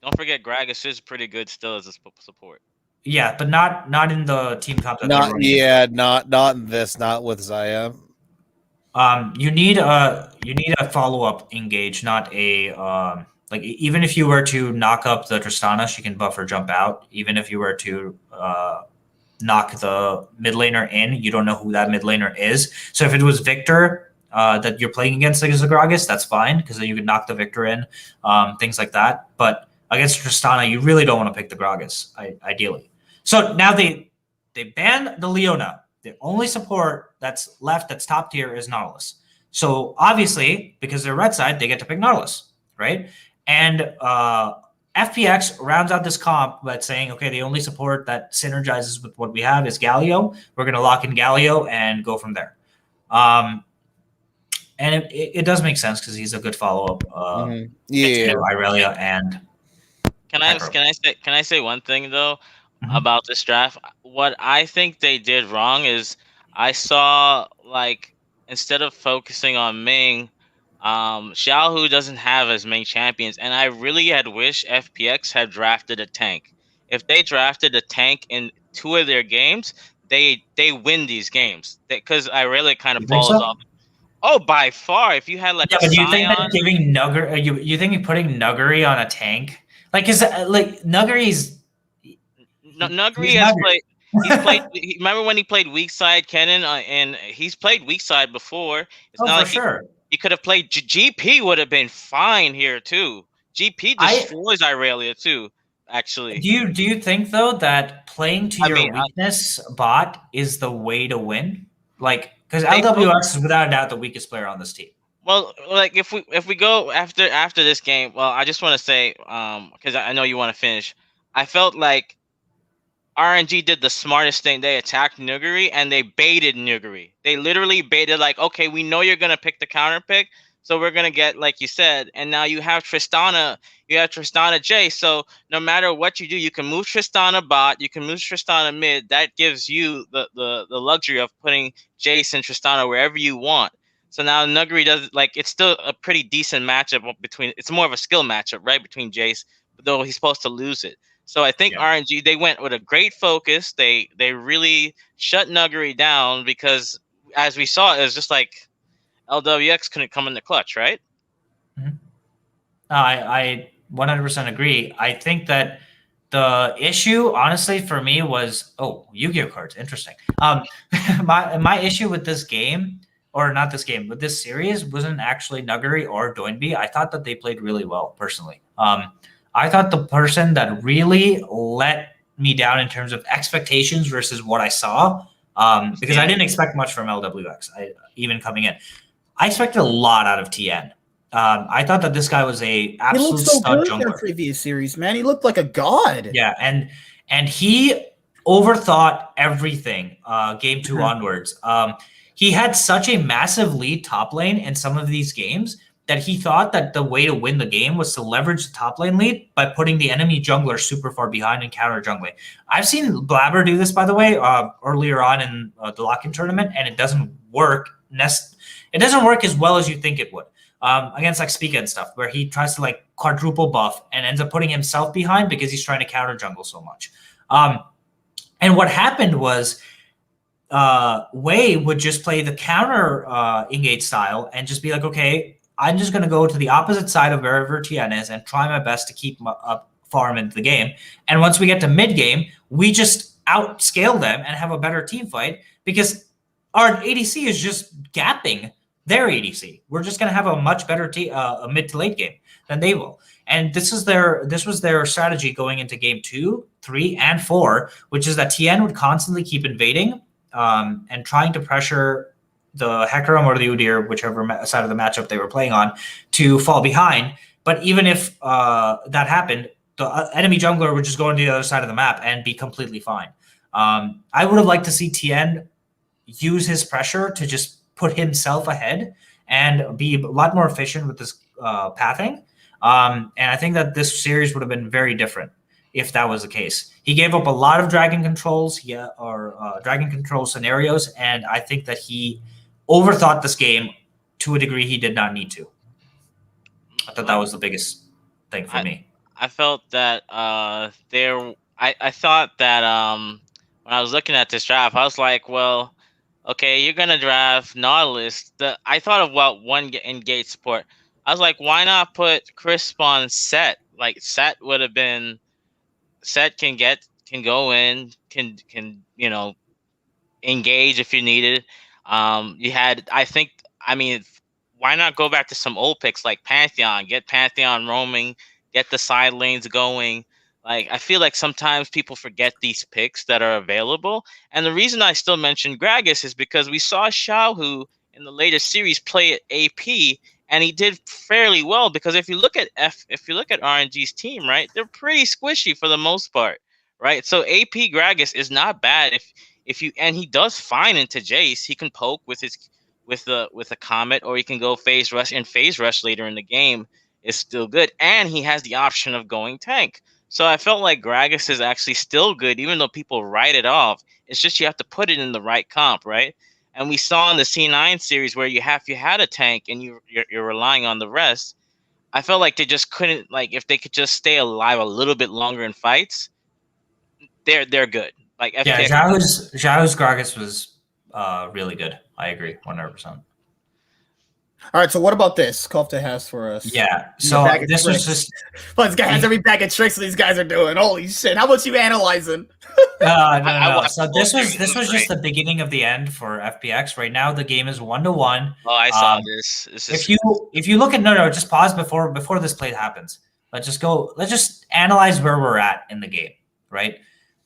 Don't forget, Gragas is pretty good still as a support. Yeah, but not in the team comp. Not in this. Not with Xayah. You need a follow-up engage, not a like, even if you were to knock up the Tristana, she can buff or jump out. Even if you were to knock the mid laner in, you don't know who that mid laner is. So if it was Victor that you're playing against like Gragas, that's fine, because then you could knock the Victor in, things like that. But against Tristana, you really don't want to pick the Gragas, ideally. So now they ban the Leona. The only support that's left that's top tier is Nautilus. So obviously, because they're red side, they get to pick Nautilus, right? And FPX rounds out this comp by saying, okay, the only support that synergizes with what we have is Galio. We're going to lock in Galio and go from there. And it does make sense because he's a good follow-up. To Irelia and Can I say one thing though about this draft? What I think they did wrong is I saw, like, instead of focusing on Ming, Xiaohu doesn't have as many champions, and I really had wished FPX had drafted a tank. If they drafted a tank in 2 of their games, they win these games, because Irelia kind of falls off. Oh, by far. If you had like but do you think that giving Nuggery, you think putting Nuggery on a tank, like, is like Nuggery's Nuggery has played. He's played. Remember when he played weak side Kennen, and he's played weak side before. It's not like sure. He could have played. GP would have been fine here too. GP destroys Irelia too. Actually, do you think though that playing to your weakness bot is the way to win? Like, because LWX is without a doubt the weakest player on this team. Well, like if we go after this game, well, I just want to say, because I know you want to finish. I felt like RNG did the smartest thing. They attacked Nuggery and they baited Nuggery. They literally baited, like, okay, we know you're gonna pick the counter pick, so we're gonna get, like you said, and now you have Tristana, J. So no matter what you do, you can move Tristana bot, you can move Tristana mid. That gives you the luxury of putting Jace and Tristana wherever you want. So now Nuggery does, like, it's still a pretty decent matchup between. It's more of a skill matchup, right, between Jace, though he's supposed to lose it. So I think RNG, they went with a great focus. They really shut Nuggery down because, as we saw, it was just like LWX couldn't come in the clutch, right? Mm-hmm. I 100% agree. I think that the issue, honestly, for me was, Yu-Gi-Oh cards. Interesting. My issue with this game, or not this game, but this series, wasn't actually Nuggery or Doinb. I thought that they played really well, personally. I thought the person that really let me down in terms of expectations versus what I saw, because I didn't expect much from LWX, even coming in. I expected a lot out of TN. I thought that this guy was a absolute stud jungler. In the previous series, man. He looked like a god. Yeah, and he overthought everything game 2 onwards. He had such a massive lead top lane in some of these games that he thought that the way to win the game was to leverage the top lane lead by putting the enemy jungler super far behind and counter jungling. I've seen Blabber do this, by the way, earlier on in the lock-in tournament, and it doesn't work. It doesn't work as well as you think it would against like Spica and stuff, where he tries to like quadruple buff and ends up putting himself behind because he's trying to counter jungle so much. And what happened was Wei would just play the counter engage style and just be like, okay, I'm just going to go to the opposite side of wherever Tien is and try my best to keep up farm into the game. And once we get to mid game, we just outscale them and have a better team fight because our ADC is just gapping their ADC. We're just going to have a much better a mid to late game than they will. And this was their strategy going into game 2, 3, and 4, which is that Tien would constantly keep invading and trying to pressure the Hecarim or the Udyr, whichever side of the matchup they were playing on, to fall behind. But even if that happened, the enemy jungler would just go on the other side of the map and be completely fine. I would have liked to see Tien use his pressure to just put himself ahead and be a lot more efficient with this pathing. And I think that this series would have been very different if that was the case. He gave up a lot of dragon controls, dragon control scenarios, and I think that he overthought this game to a degree he did not need to. I thought that was the biggest thing for me. I felt that I thought that when I was looking at this draft, I was like, well, okay, you're gonna draft Nautilus. I thought of one engage support. I was like, why not put Crisp on Set? Like Set would have been. Set can go in, can engage if you needed. You had, why not go back to some old picks like Pantheon? Get Pantheon roaming, get the side lanes going. Like, I feel like sometimes people forget these picks that are available. And the reason I still mention Gragas is because we saw Xiaohu in the latest series play at AP, and he did fairly well. Because if you look at RNG's team, right, they're pretty squishy for the most part, right? So AP Gragas is not bad and he does fine into Jace. He can poke with a Comet, or he can go phase rush later in the game. Is still good, and he has the option of going tank. So I felt like Gragas is actually still good, even though people write it off. It's just you have to put it in the right comp, right? And we saw in the C9 series where you had a tank and you're relying on the rest. I felt like they just couldn't, like, if they could just stay alive a little bit longer in fights, they're good. Like, yeah, Xiaohu's Gragas was really good. I agree, 100%. All right, so what about this? Kofta has for us. Yeah, so this was just. Well, this guy has every bag of tricks these guys are doing. Holy shit! How about you analyzing? No. So this was just the beginning of the end for FPX. Right now, the game is 1-1. Oh, I saw this. If you look at just pause before this play happens. Let's just analyze where we're at in the game. Right,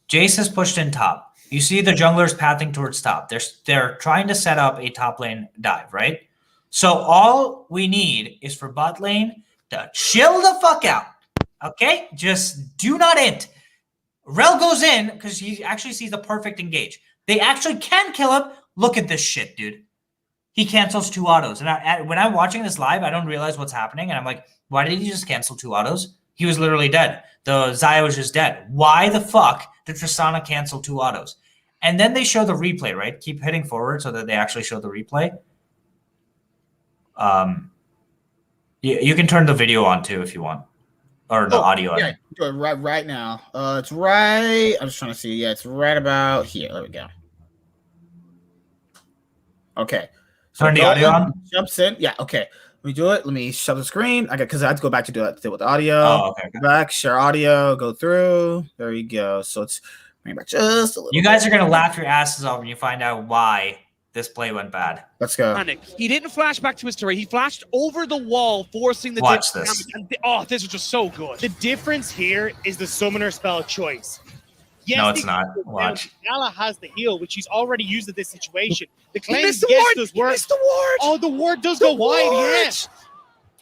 Jace has pushed in top. You see the junglers pathing towards top. They're trying to set up a top lane dive. Right. So all we need is for bot lane to chill the fuck out, okay? Just do not int. Rel goes in because he actually sees the perfect engage. They actually can kill him. Look at this shit, dude. He cancels 2 autos. And when I'm watching this live, I don't realize what's happening. And I'm like, why did he just cancel 2 autos? He was literally dead. The Xayah was just dead. Why the fuck did Tristana cancel 2 autos? And then they show the replay, right? Keep hitting forward so that they actually show the replay. You can turn the video on too if you want, or the audio. Yeah, do it right now. It's right. I'm just trying to see. Yeah, it's right about here. There we go. Okay. So turn the audio on. Jumps in. Yeah. Okay. Let me do it. Let me shut the screen. Because I have to go back to do it with the audio. Oh, okay. Go back, share audio, go through. There you go. So it's bring back just a little. You guys are gonna laugh your asses off when you find out why this play went bad. Let's go. He didn't flash back to his turret. He flashed over the wall, forcing the Watch this. This was just so good. The difference here is the summoner spell choice. Yes, no, it's not. Watch. Nala has the heal, which he's already used in this situation. The claim does work. The ward. Oh, the ward does go wide. Yes.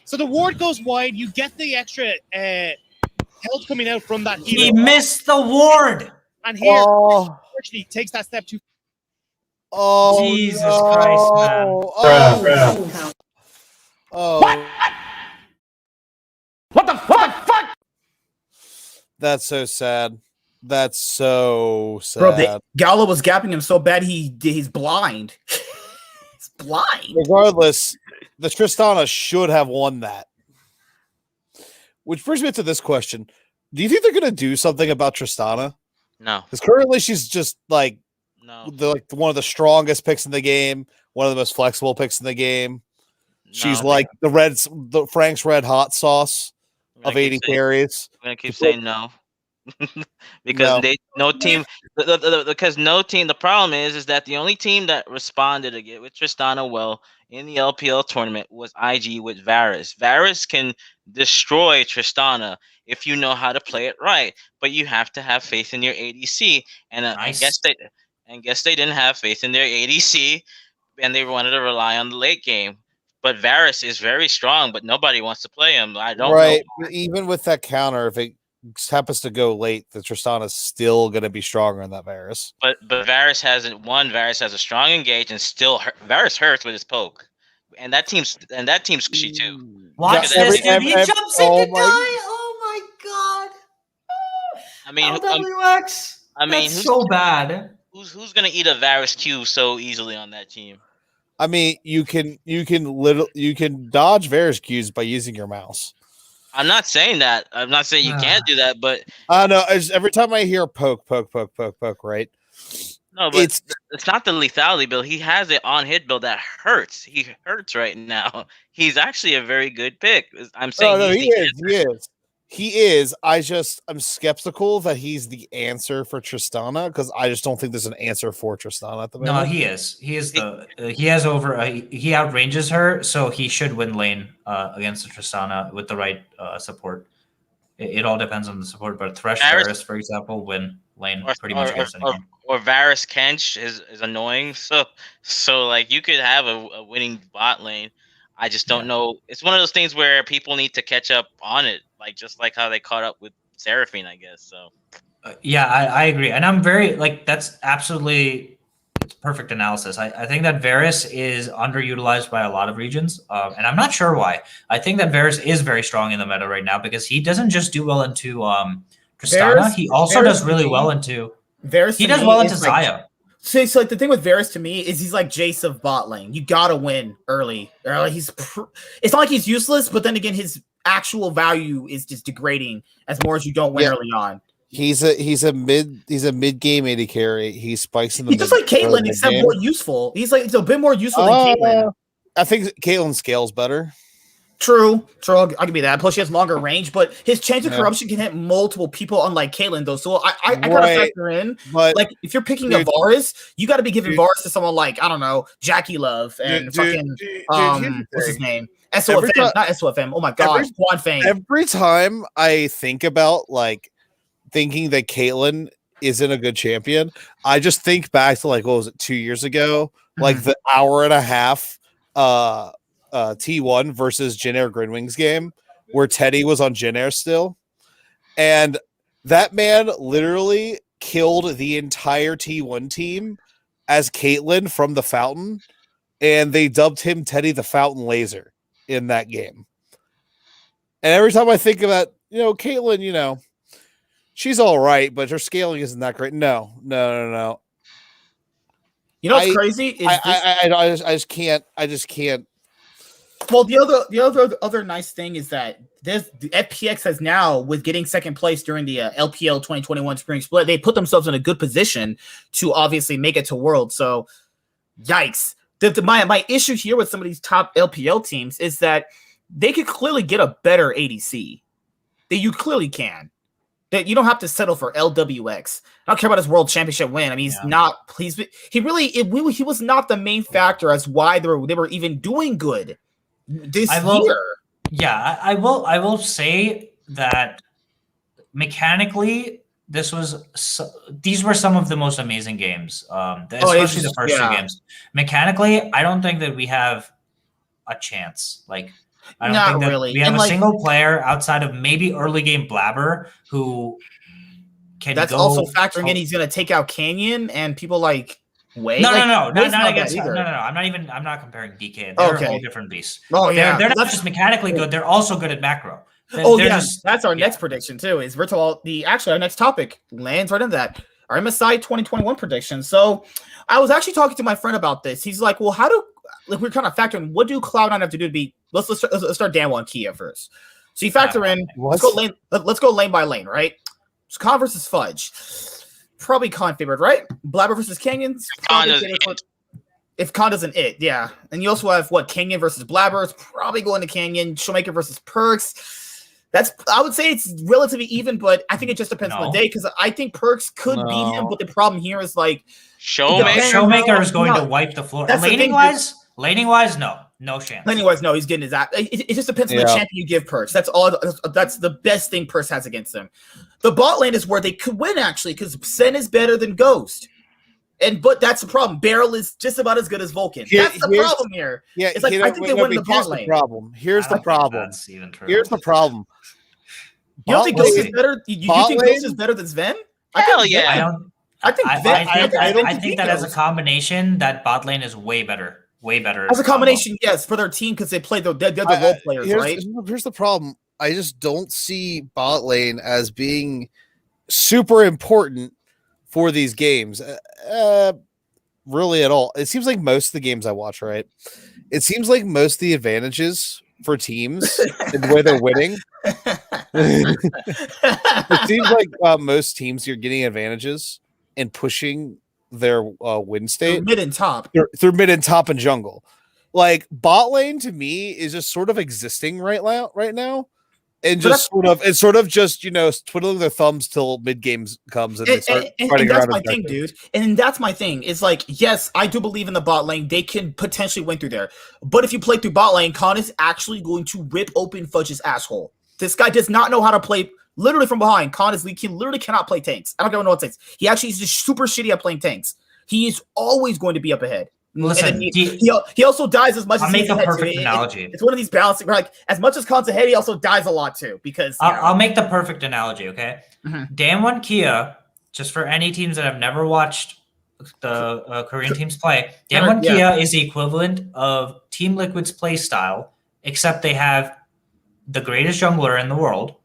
So the ward goes wide. You get the extra health coming out from that heal. He missed the ward. And here, unfortunately, takes that step too. Oh, Jesus Christ, man. What the fuck? That's so sad. That's so sad. Bro, Gala was gapping him so bad he's blind. He's blind. Regardless, the Tristana should have won that. Which brings me to this question. Do you think they're going to do something about Tristana? No. Because currently she's just like like one of the strongest picks in the game, one of the most flexible picks in the game. She's like the Frank's red hot sauce of 80 carries. I'm gonna keep saying no. Because the problem is that the only team that responded again with Tristana well in the LPL tournament was IG with Varus. Varus can destroy Tristana if you know how to play it right, but you have to have faith in your ADC. And I guess they didn't have faith in their ADC, and they wanted to rely on the late game. But Varus is very strong, but nobody wants to play him. I don't know. Even with that counter, if it happens to go late, the Tristana is still going to be stronger than that Varus. But Varus hasn't won. Varus has a strong engage, and still Varus hurts with his poke, and that team's squishy too. Watch this, dude. He jumps in to die. Oh my god! I mean, LWX. That's so bad. Who's gonna eat a Varus Q so easily on that team? I mean, you can dodge Varus Qs by using your mouse. I'm not saying that. I'm not saying you can't do that, but I know every time I hear poke, right? No, but it's not the lethality build. He has it on hit build that hurts. He hurts right now. He's actually a very good pick. I'm saying he is. He is. I'm skeptical that he's the answer for Tristana because I just don't think there's an answer for Tristana at the moment. No, he is. He is he outranges her, so he should win lane against the Tristana with the right support. It all depends on the support, but Thresh Varus, for example, win lane pretty much against anyone. Or Varus Kench is annoying. So like you could have a winning bot lane. I just don't know. It's one of those things where people need to catch up on it, just like how they caught up with Seraphine, I guess. So, I agree, and I'm very that's absolutely perfect analysis. I think that Varus is underutilized by a lot of regions, and I'm not sure why. I think that Varus is very strong in the meta right now because he doesn't just do well into Tristana. He also does really well into Varus. He does well into Xayah. So the thing with Varus to me is he's like Jace of bot lane. You gotta win early. It's not like he's useless, but then again, his actual value is just degrading as more as you don't win early on. He's a mid game AD carry. He spikes in the. He's just like Caitlyn, except more useful. He's a bit more useful than Caitlyn. I think Caitlyn scales better. True. I'll give you that. Plus, she has longer range, but his chance of corruption can hit multiple people, unlike Caitlyn, though. So I gotta factor in. But if you're picking a Varus, you got to be giving Varus to someone like Jackie Love and what's his name? SOFM, not SOFM. Oh my gosh, Quan Fang. Every time I think about thinking that Caitlyn isn't a good champion, I just think back to what was it 2 years ago? The hour and a half T1 versus Jin Air Grinwings game where Teddy was on Jin Air still, and that man literally killed the entire T1 team as Caitlyn from the Fountain, and they dubbed him Teddy the Fountain Laser in that game. And every time I think about Caitlyn, she's all right, but her scaling isn't that great. No. You know what's crazy? I just can't. Well, the other nice thing is that the FPX has now, with getting second place during the LPL 2021 Spring Split, they put themselves in a good position to obviously make it to World. So, yikes! My issue here with some of these top LPL teams is that they could clearly get a better ADC. That you clearly can. That you don't have to settle for LWX. I don't care about his world championship win. I mean, he's not pleased. He was not the main factor as why they were even doing good this year. Yeah, I will say that mechanically, these were some of the most amazing games, especially the first two games. Mechanically, I don't think that we have a chance. I don't think that we have a single player outside of maybe early game Blabber who can. That's also factoring in. He's going to take out Canyon and people like Way. No, not against. No. I'm not comparing DK. They're a whole different beast. Oh yeah, they're not just mechanically good. They're also good at macro. That's our next prediction too. Is virtual our next topic lands right into that. Our MSI 2021 prediction. So I was actually talking to my friend about this. He's like, well, we're kind of factoring what do Cloud9 have to do to be let's start Danwon and Kia first. So you factor in let's go lane by lane, right? So Con versus Fudge. probably Con favored, right? Blabber versus Canyons. If Con doesn't yeah. And you also have Canyon versus Blabber. It's probably going to Canyon. Showmaker versus Perks. I would say it's relatively even, but I think it just depends on the day because I think Perks could beat him, but the problem here is like Showmaker is going to wipe the floor. Laning wise, no chance. Laning wise, no, he's getting his ass. It just depends on the champion you give Perks. That's all. That's the best thing Perks has against him. The bot lane is where they could win actually because Sen is better than Ghost. But that's the problem. Barrel is just about as good as Vulcan. That's the problem here. Yeah, it's like I think they win the bot lane. Here's the problem. Here's the problem. You don't think Ghost is better? You think Ghost is better than Sven? Hell yeah. I think that as a combination, that bot lane is way better. Way better. As a combination, yes, for their team because they play they're the role players, right? Here's the problem. I just don't see bot lane as being super important for these games, really at all. It seems like most of the games I watch, right? It seems like most of the advantages for teams and the way they're winning. It seems like most teams you're getting advantages and pushing their win state through mid and top. Through mid and top and jungle. Like bot lane to me is just sort of existing right now. And just sort of just twiddling their thumbs till mid games comes and they start fighting that's around. My thing, dude. And that's my thing. It's like, yes, I do believe in the bot lane. They can potentially win through there. But if you play through bot lane, Khan is actually going to rip open Fudge's asshole. This guy does not know how to play literally from behind. Khan literally cannot play tanks. I don't care what tanks. He actually is just super shitty at playing tanks. He is always going to be up ahead. Listen, he also dies as much as he's ahead. I'll make a perfect analogy. It's one of these balancing where, like, as much as Khan's ahead, he also dies a lot too. Because I'll make the perfect analogy, okay? Damwon Kia, just for any teams that have never watched the Korean teams play, Damwon Kia is the equivalent of Team Liquid's play style, except they have the greatest jungler in the world,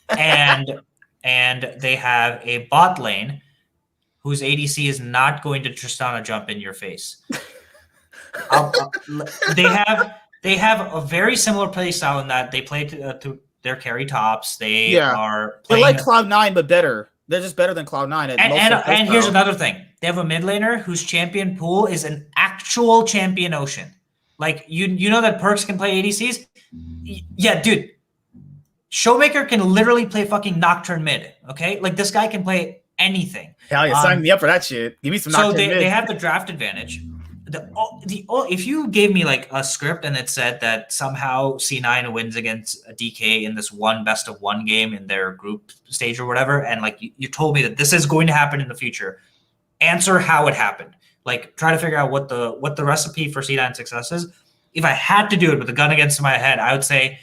and they have a bot lane whose ADC is not going to Tristana jump in your face. They have a very similar play style in that they play to their carry tops. They are playing, they're like Cloud9 but better. They're just better than Cloud9. And here's another thing: they have a mid laner whose champion pool is an actual champion ocean. Like you know that Perks can play ADCs. Yeah, dude. Showmaker can literally play fucking Nocturne mid. Okay, like this guy can play anything. Hell yeah, sign me up for that shit. Give me some. So they have the draft advantage. If you gave me like a script and it said that somehow C9 wins against a DK in this one best of one game in their group stage or whatever, and like you told me that this is going to happen in the future, answer how it happened. Like try to figure out what the recipe for C9 success is. If I had to do it with a gun against my head, I would say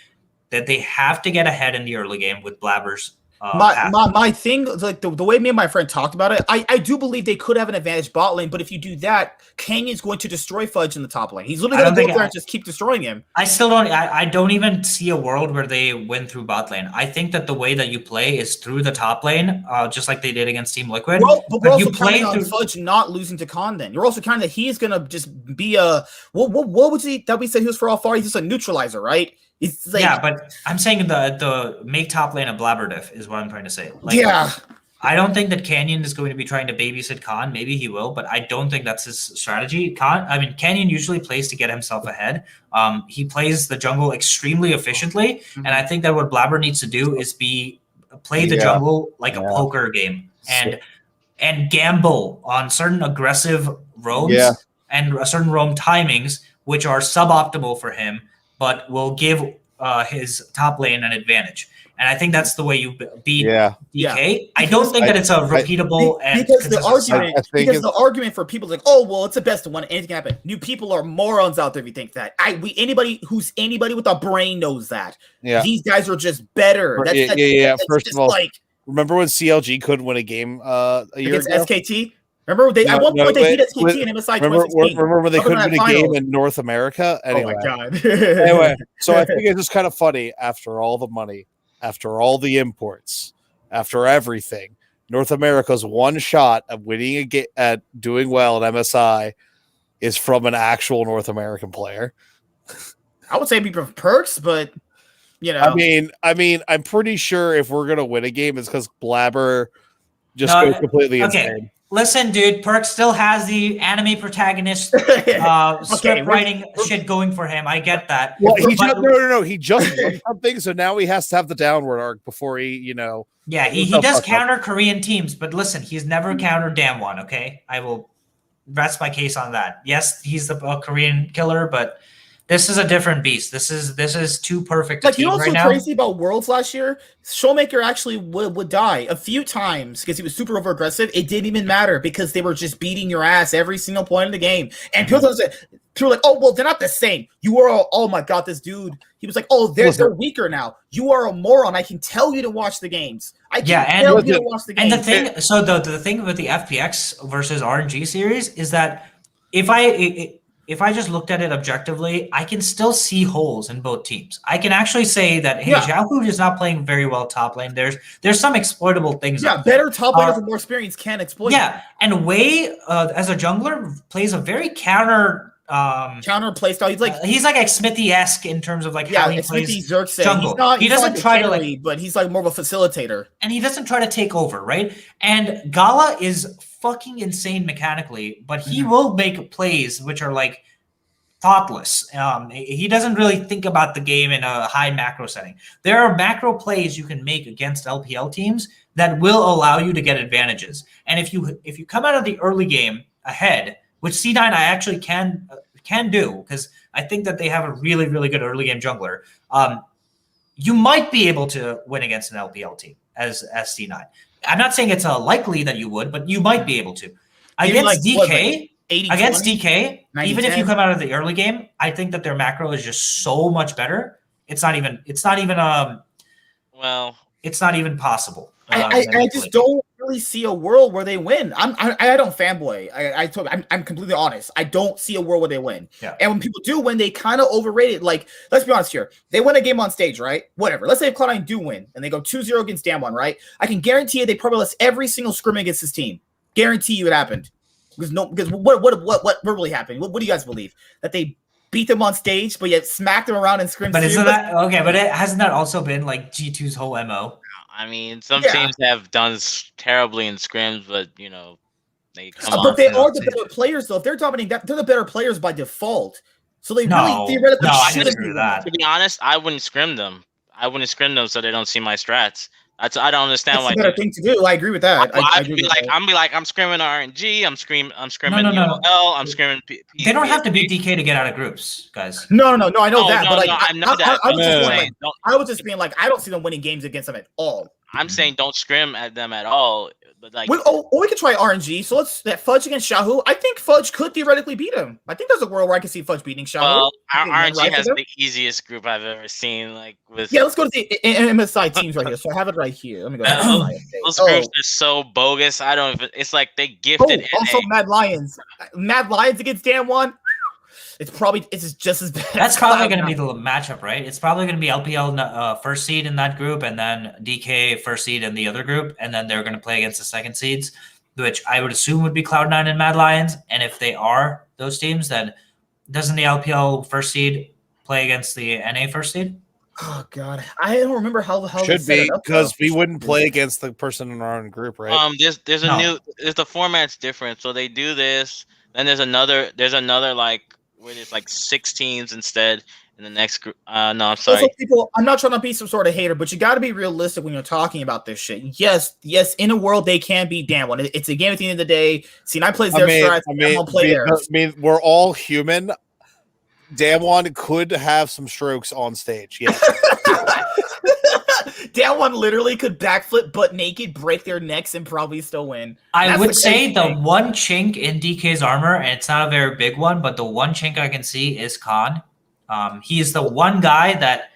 that they have to get ahead in the early game with Blabber's. My thing, like the way me and my friend talked about it, I do believe they could have an advantage bot lane, but if you do that, Canyon's going to destroy Fudge in the top lane. He's literally going to go there and just keep destroying him. I don't even see a world where they win through bot lane. I think that the way that you play is through the top lane, just like they did against Team Liquid. But we're also counting on Fudge not losing to Khan then. You're also counting that he's going to just be a, what was he, that we said he was for all far? He's just a neutralizer, right? Like, yeah, but I'm saying the make top lane a blabber diff is what I'm trying to say. Like, yeah. I don't think that Canyon is going to be trying to babysit Khan. Maybe he will, but I don't think that's his strategy. Canyon usually plays to get himself ahead. He plays the jungle extremely efficiently, and I think that what Blabber needs to do is play the jungle like a poker game and gamble on certain aggressive roams and certain roam timings, which are suboptimal for him, but will give his top lane an advantage. And I think that's the way you beat DK. I don't think that it's a repeatable because the argument for people is like, oh well, it's the best one, anything can happen. New people are morons out there if you think that. Anybody with a brain knows that. Yeah. These guys are just better. That's First of all, like, remember when CLG couldn't win a game a year against ago? SKT? Remember at one point they beat SKT and MSI 2016. Remember when they couldn't win a game in North America? Anyway. Oh my god. Anyway, so I think it's just kind of funny after all the money, after all the imports, after everything, North America's one shot of winning a game at doing well at MSI is from an actual North American player. I would say it'd be from Perks, but you know. I mean, I'm pretty sure if we're gonna win a game, it's because Blabber just go completely insane. Listen, dude, Perk still has the anime protagonist script writing shit going for him. I get that. Well, he just won something, so now he has to have the downward arc before he, Yeah, he does counter Korean teams, but listen, he's never countered Damwon, okay? I will rest my case on that. Yes, he's the Korean killer, but this is a different beast. This is too perfect. Like, you know what's so crazy about Worlds last year? Showmaker actually would die a few times because he was super over aggressive. It didn't even matter because they were just beating your ass every single point of the game. And people were like, oh, well, they're not the same. You are all, oh my God, this dude. He was like, oh, they're weaker now. You are a moron. I can tell you to watch the games. I can tell you to watch the games. And the thing with the FPX versus RNG series is that if I just looked at it objectively, I can still see holes in both teams. I can actually say that, hey, Xiaohu is not playing very well top lane. There's some exploitable things. Yeah, better top laners with more experience can exploit. Yeah, and Wei, as a jungler, plays a very counter play style. He's like Smithy-esque in terms of how he plays jungle. He doesn't try to but he's like more of a facilitator. And he doesn't try to take over, right? And Gala is fucking insane mechanically, but he will make plays which are like thoughtless. He doesn't really think about the game in a high macro setting. There are macro plays you can make against LPL teams that will allow you to get advantages. And if you come out of the early game ahead, which C9 I actually can do because I think that they have a really, really good early game jungler, you might be able to win against an LPL team as C9. I'm not saying it's likely that you would, but you might be able to. Against DK, even if you come out of the early game, I think that their macro is just so much better. It's not even possible. I just don't really see a world where they win. I don't fanboy. I'm completely honest. I don't see a world where they win. Yeah. And when people do win, they kind of overrate it. Like, let's be honest here. They win a game on stage, right? Whatever. Let's say if Cloud9 do win and they go 2-0 against Damwon, right? I can guarantee you they probably lost every single scrimmage against this team. Guarantee you it happened. Because what really happened? What do you guys believe? That they beat them on stage, but yet smacked them around in scrims? But isn't that okay? But hasn't that also been like G2's whole MO? I mean, some teams have done terribly in scrims, but they come on. But they are the better players, though. If they're dominating, they're the better players by default. So they really theoretically shouldn't do that. To be honest, I wouldn't scrim them. So they don't see my strats. I don't understand why. That's a better thing to do. I agree with that. I'm screaming RNG. I'm screaming UOL. I'm screaming. They don't have to beat DK to get out of groups, guys. No. I know that, but I was just being like, I don't see them winning games against them at all. I'm saying don't scrim at them at all. But like, we could try RNG. So let's Fudge against Xiaohu. I think Fudge could theoretically beat him. I think there's a world where I can see Fudge beating Xiaohu. Well, RNG has the easiest group I've ever seen. Let's go to the MSI teams right here. So I have it right here. Let me go. Those groups are so bogus. I don't even. It's like they gifted. Also, Mad Lions against Damwon. It's just as bad. That's probably going to be the matchup, right? It's probably going to be LPL first seed in that group, and then DK first seed in the other group, and then they're going to play against the second seeds, which I would assume would be Cloud9 and Mad Lions. And if they are those teams, then doesn't the LPL first seed play against the NA first seed? Oh God, I don't remember how should be because we wouldn't play against the person in our own group, right? There's the format's different, so they do this. Then there's another like. Where there's like 6 teams instead in the next group. No, I'm sorry. Also, I'm not trying to be some sort of hater, but you got to be realistic when you're talking about this shit. Yes, in a world they can beat Damwon. It's a game at the end of the day. C9 plays their strats. Damwon play theirs. I mean, we're all human. Damwon could have some strokes on stage. Yeah. Damwon literally could backflip butt naked, break their necks, and probably still win. I would say the one chink in DK's armor, and it's not a very big one, but the one chink I can see is Khan. He is the one guy that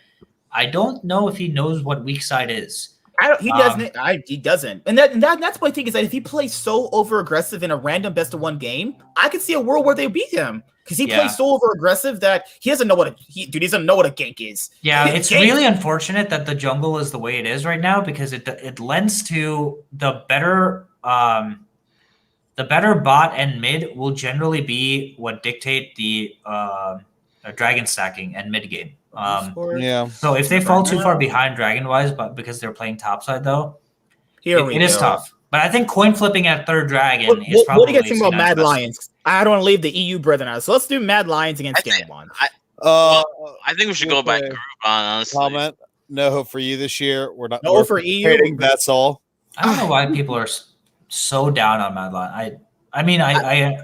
I don't know if he knows what weak side is. He doesn't. He doesn't. And that's my thing is that if he plays so over aggressive in a random best of one game, I could see a world where they beat him. Because he plays so over aggressive that he doesn't know what he doesn't know what a gank is. Yeah, it's really unfortunate that the jungle is the way it is right now because it lends to the better bot and mid will generally be what dictate the dragon stacking and mid game. So if they fall too far behind dragon wise, but because they're playing topside though, it is tough. But I think coin flipping at third dragon is probably. What do you guys think about Mad Lions? I don't want to leave the EU brethren out, so let's do Mad Lions against Gambon. I think we should go by group. Honestly, comment. No hope for you this year. We're not. No for EU. That's all. I don't know why people are so down on Mad Lions. I mean,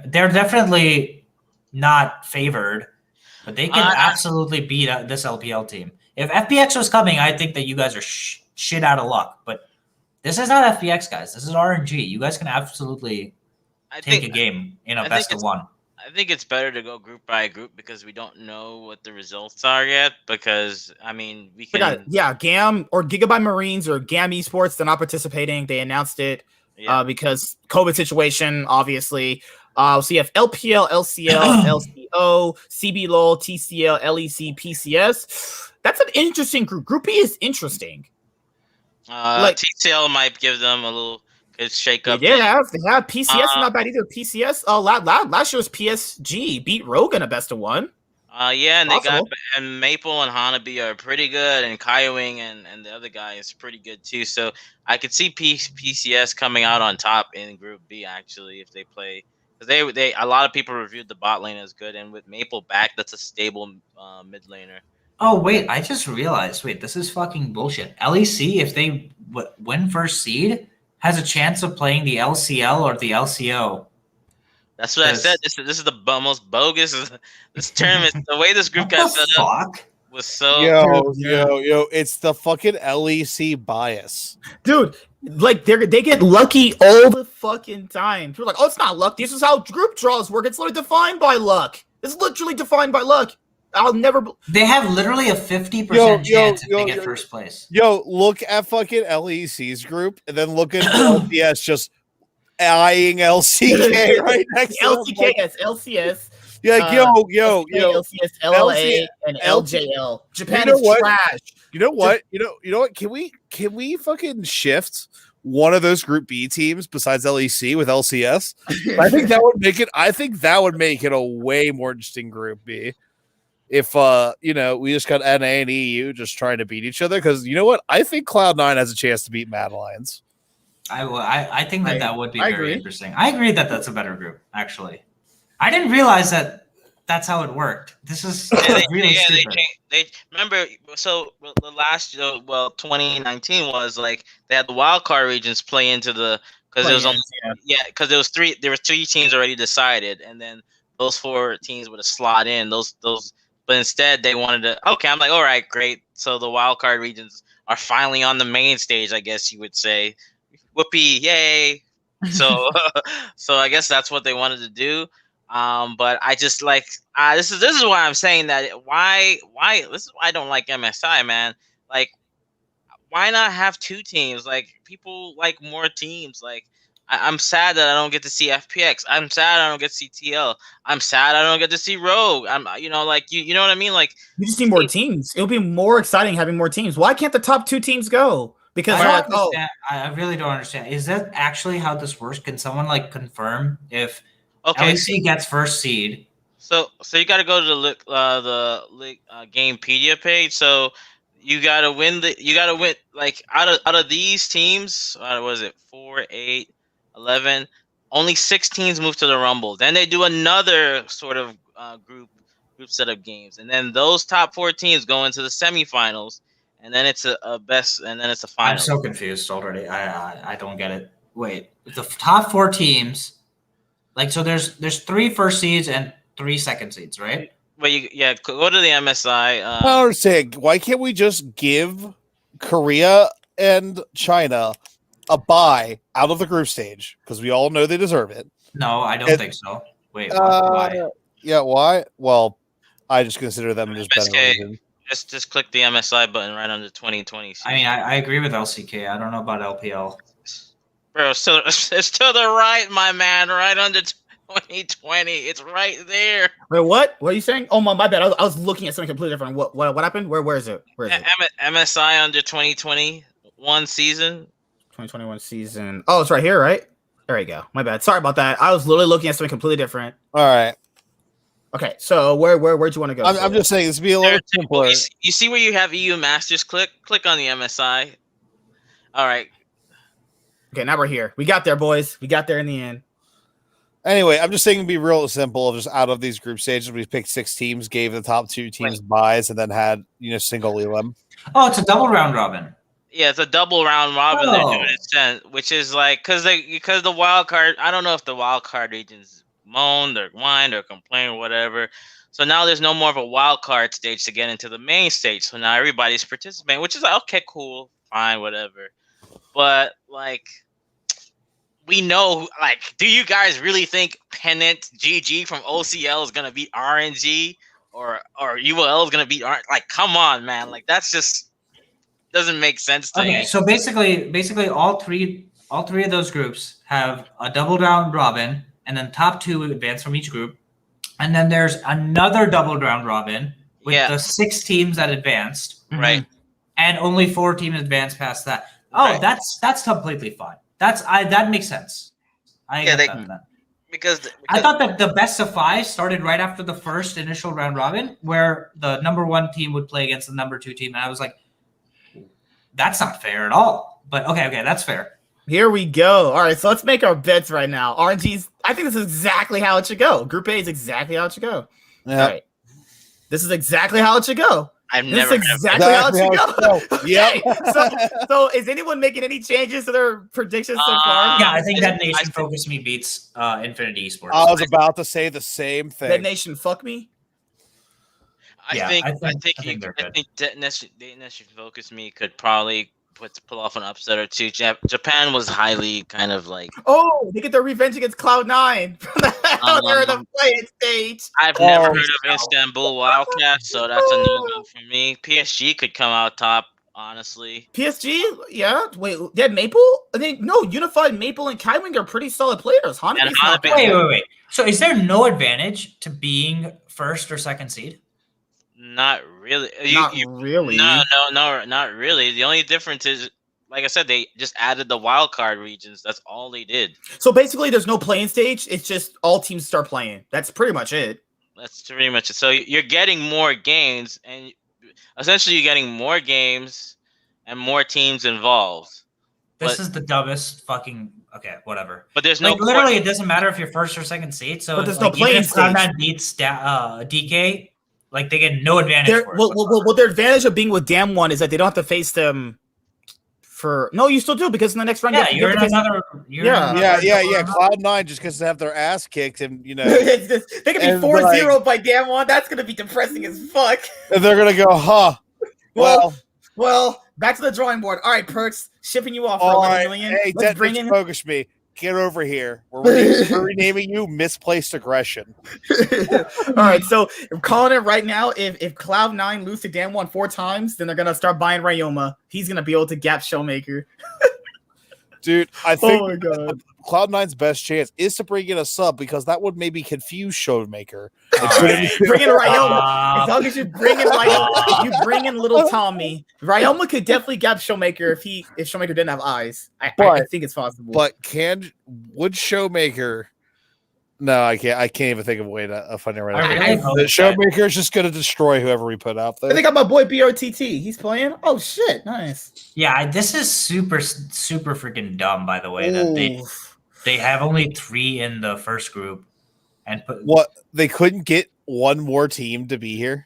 they're definitely not favored, but they can absolutely beat this LPL team. If FPX was coming, I think that you guys are shit out of luck. But this is not FPX, guys. This is RNG. You guys can absolutely take a game in a best of one. I think it's better to go group by group because we don't know what the results are yet. Because I mean, we can. GAM or Gigabyte Marines or GAM Esports. They're not participating. They announced it because COVID situation, obviously. So you have LPL, LCL, LCO, CBLOL, TCL, LEC, PCS. That's an interesting group. Group B is interesting. TCL might give them a little shake up. They have PCS not bad either. PCS last year's PSG beat Rogue in a best of one. And they got Maple and Hanabi are pretty good, and Kaiwing and the other guy is pretty good too. So I could see PCS coming out on top in Group B actually if they play. Because they a lot of people reviewed the bot lane as good, and with Maple back, that's a stable mid laner. Oh wait, I just realized. Wait, this is fucking bullshit. LEC, if they win first seed, has a chance of playing the LCL or the LCO. That's what I said. This is the most bogus. This tournament, the way this group got set up was so. Yo! It's the fucking LEC bias, dude. Like they get lucky all the fucking time. People are like, oh, it's not luck. This is how group draws work. It's literally defined by luck. It's literally defined by luck. I'll never. They have literally a 50% chance if they get first place. Yo, look at fucking LEC's group, and then look at LCS just eyeing LCK right next to LCK. Yes, LCS. Yeah, yo, LCS, LLA, and LJL. Japan is trash. You know what? You know what? Can we fucking shift one of those Group B teams besides LEC with LCS? I think that would make it. I think that would make it a way more interesting Group B. If we just got NA and EU just trying to beat each other, because you know what? I think Cloud9 has a chance to beat Mad Lions. I think that would be very interesting. I agree that that's a better group. Actually, I didn't realize that. That's how it worked. This is really stupid. They remember. So the last 2019 was like they had the wild card regions play into the because there was only because there were three teams already decided, and then those 4 teams would have slot in those. But instead they wanted to. Okay, I'm like, all right, great. So the wild card regions are finally on the main stage, I guess you would say. Whoopee, yay! So so I guess that's what they wanted to do. But I just like this is why I'm saying that why this is why I don't like MSI, man. Like, why not have 2 teams? Like, people like more teams. Like, I'm sad that I don't get to see FPX. I'm sad I don't get to see TL. I'm sad I don't get to see Rogue. I'm you know what I mean? Like, you just need more teams. It'll be more exciting having more teams. Why can't the top 2 teams go? Because I really don't understand. Is that actually how this works? Can someone like confirm if LEC gets first seed? So you got to go to the Gamepedia page. So you got to win like out of these teams. What was it? 4, 8, 11. Only 6 teams move to the Rumble. Then they do another sort of group set of games, and then those top 4 teams go into the semifinals. And then it's a best, and then it's a final. I'm so confused already. I don't get it. Wait, the top 4 teams, like, so there's 3 first seeds and 3 second seeds, right? Well, go to the MSI. I don't understand. Why can't we just give Korea and China a bye out of the group stage? Because we all know they deserve it. No, I don't think so. Wait, why? Yeah, why? Well, I just consider them just better. Just click the MSI button right under 2020. I mean, I agree with LCK. I don't know about LPL. Bro, so it's to the right, my man, right under 2020. It's right there. Wait, what? What are you saying? Oh, my bad. I was looking at something completely different. What happened? Where is it? Where is it? MSI under 2021 season. 2021 season. Oh, it's right here, right? There you go. My bad. Sorry about that. I was literally looking at something completely different. All right. Okay, so where'd you want to go? I'm just saying this would be a little simpler. You see where you have EU Masters? Click on the MSI. All right. Okay, now we're here. We got there, boys. We got there in the end. Anyway, I'm just saying it'd be real simple. Just out of these group stages, we picked 6 teams, gave the top 2 teams buys, and then had single elim. Oh, it's a double round robin. Yeah, it's a double round robin. They're doing it, which is like because the wild card. I don't know if the wild card regions moaned or whined or complained or whatever. So now there's no more of a wild card stage to get into the main stage. So now everybody's participating, which is like, okay, cool, fine, whatever. But like. We know, like, do you guys really think Pennant GG from OCL is gonna beat RNG or UOL is gonna beat RNG? Like, come on, man! Like, that's just doesn't make sense to me. Okay, so basically, all three of those groups have a double round robin, and then top 2 advance from each group, and then there's another double round robin with the 6 teams that advanced, right? And only 4 teams advanced past that. Oh, right. That's completely fine. That makes sense. Because I thought that the best of 5 started right after the first initial round robin, where the number 1 team would play against the number 2 team, and I was like, that's not fair at all. But okay, that's fair. Here we go. All right, so let's make our bets right now. RNG's. I think this is exactly how it should go. Group A is exactly how it should go. Yeah. All right, this is exactly how it should go. I've never exactly how it should go. Okay. So is anyone making any changes to their predictions so far? Yeah, I think that Nation Focus Me beats Infinity Esports. I was about to say the same thing. That Nation fuck me. I think that Nation Focus Me could probably pull off an upset or 2. Japan was highly kind of like. Oh, they get their revenge against Cloud9. They're in the playing stage. I've never heard of Istanbul Wildcats, so that's a no-go for me. PSG could come out top, honestly. PSG, yeah. Wait, they had Maple? Unified Maple and Kaiwing are pretty solid players. Wait. So is there no advantage to being first or second seed? Not really. Really? No, not really. The only difference is, like I said, they just added the wild card regions. That's all they did. So basically, there's no playing stage. It's just all teams start playing. That's pretty much it. That's pretty much it. So you're getting more games, and essentially you're getting more games and more teams involved. This is the dumbest fucking. Okay, whatever. But there's literally, it doesn't matter if you're first or second seed. So but there's no playing stage. Cloud9 beats DK. Like, they get no advantage for it. Well, their advantage of being with Dam1 is that they don't have to face them for... No, you still do, because in the next round... Yeah, you're in another... Cloud9, just because they have their ass kicked, and, they can be 4-0 by Dam1. That's going to be depressing as fuck. And they're going to go, huh? Well, back to the drawing board. All right, Perks, shipping you off for $11 million. Hey, let's bring in... Focus me. Get over here. We're renaming you Misplaced Aggression. All right, so I'm calling it right now. If Cloud9 lose to Dam1 4 times, then they're gonna start buying Ryoma. He's gonna be able to gap Showmaker. Dude, I think Cloud9's best chance is to bring in a sub, because that would maybe confuse Showmaker. Bring in Ryoma. As long as you bring in Ryoma, you bring in little Tommy. Ryoma could definitely gap Showmaker if Showmaker didn't have eyes. I think it's possible. But would Showmaker? No, I can't. I can't even think of a way to find it right now. The Showmaker is just going to destroy whoever we put out there. I think got my boy BRTT. He's playing. Oh shit, nice. Yeah, this is super freaking dumb. By the way, that they have only 3 in the first group, and they couldn't get one more team to be here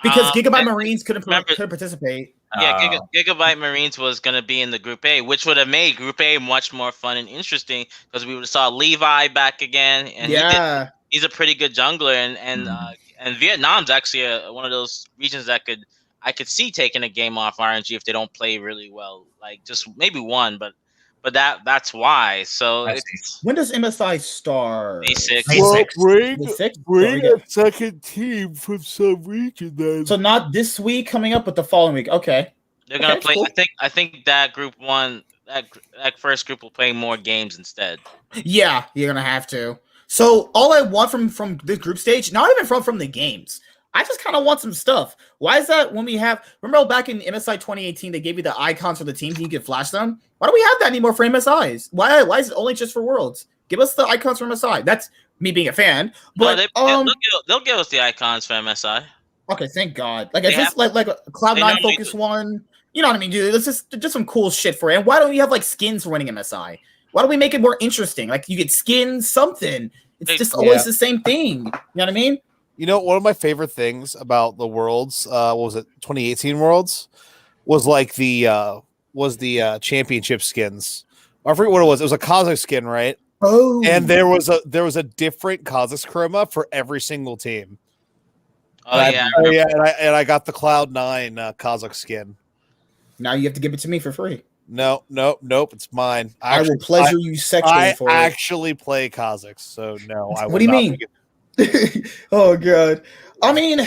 because Gigabyte Marines couldn't participate. Yeah, Gigabyte Marines was going to be in the Group A, which would have made Group A much more fun and interesting, because we would have saw Levi back again, and he's a pretty good jungler, and Vietnam's actually one of those regions that I could see taking a game off RNG if they don't play really well, like just maybe one, but that's why. So when does MSI start? May6. Bring a second team from some region then. So not this week coming up, but the following week. Okay. They're gonna play. Cool. I think that group 1, that first group will play more games instead. Yeah, you're gonna have to. So all I want from this group stage, not even from the games, I just kind of want some stuff. Why is that when we have... Remember back in MSI 2018, they gave you the icons for the teams and you could flash them? Why don't we have that anymore for MSIs? Why is it only just for Worlds? Give us the icons for MSI. That's me being a fan. But they'll give us the icons for MSI. Okay, thank God. Like, is this like a Cloud9 focus one? You know what I mean, dude? This is just some cool shit for it. And why don't you have like skins for winning MSI? Why don't we make it more interesting? Like you get skins, something. It's just always the same thing. You know what I mean? You know, one of my favorite things about the Worlds, what was it, 2018 Worlds, was like the championship skins. I forget what it was. It was a Kazakh skin, right? Oh, and there was a different Kazakh chroma for every single team. Oh yeah, and I got the Cloud9 Kazakh skin. Now you have to give it to me for free. Nope. It's mine. I will pleasure you sexually for it. I actually play Kazakhs, so no. What do you mean? Oh god. I mean, all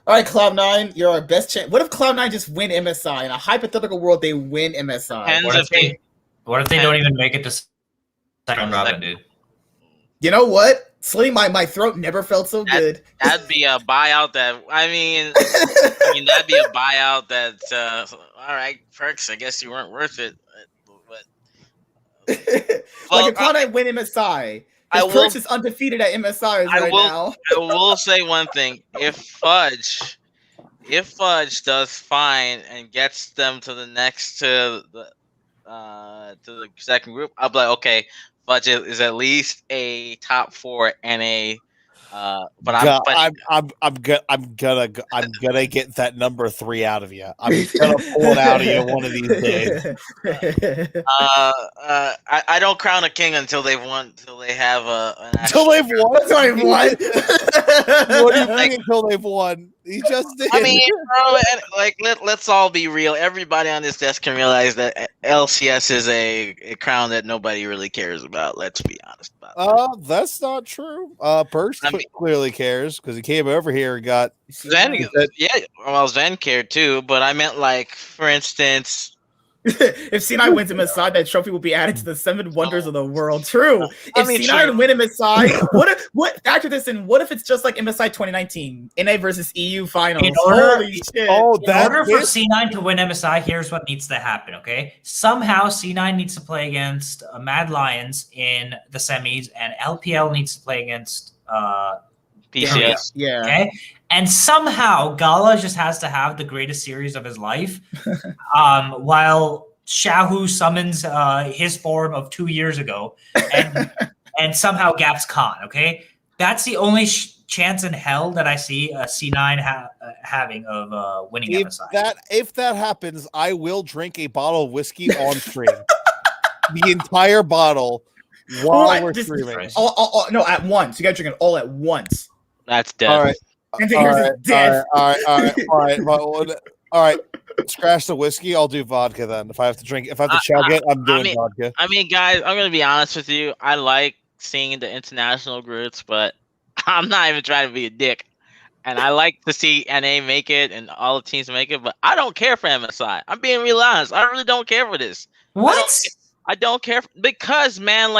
right, Cloud9, you're our best chance. What if Cloud9 just win MSI? In a hypothetical world, they win MSI. What if they don't even make it to second round, dude? You know what? Slitting my throat never felt so good. That'd be a buyout. That'd be a buyout. That all right, Perks. I guess you weren't worth it. But like if Cloud9 win MSI, Perks is undefeated at MSI now. I will say one thing: if Fudge does fine and gets them to the next to the second group, I'll be like, okay. Fudge is at least a top 4 NA, but I'm gonna get that number 3 out of you. I'm gonna pull it out of you one of these days. I don't crown a king until they've won. Until they have until they've won. Sorry, what? What do you think until they've won? He just did. I mean, let's all be real. Everybody on this desk can realize that LCS is a crown that nobody really cares about. Let's be honest about that. That's not true. Perks clearly cares because he came over here and got Zen. Zen cared too, but I meant like, for instance. If C9 wins MSI, that trophy will be added to the 7 wonders of the world. True. If C9 win MSI, what factor this in? What if it's just like MSI 2019, NA versus EU finals? Holy shit! In order for C9 to win MSI, here's what needs to happen. Okay, somehow C9 needs to play against Mad Lions in the semis, and LPL needs to play against PCS. Yeah. Okay. And somehow Gala just has to have the greatest series of his life, while Shahu summons his form of 2 years ago, and somehow Gaps Khan. Okay, that's the only chance in hell that I see C9 having of winning MSI. If that happens, I will drink a bottle of whiskey on stream, the entire bottle while we're streaming. No, at once. You got to drink it all at once. That's dead. All right. All right. Scratch the whiskey. I'll do vodka then. If I have to chug it, I'm doing vodka. I mean, guys, I'm gonna be honest with you. I like seeing the international groups, but I'm not even trying to be a dick. And I like to see NA make it and all the teams make it, but I don't care for MSI. I'm being real honest. I really don't care for this. What? I don't care because, man,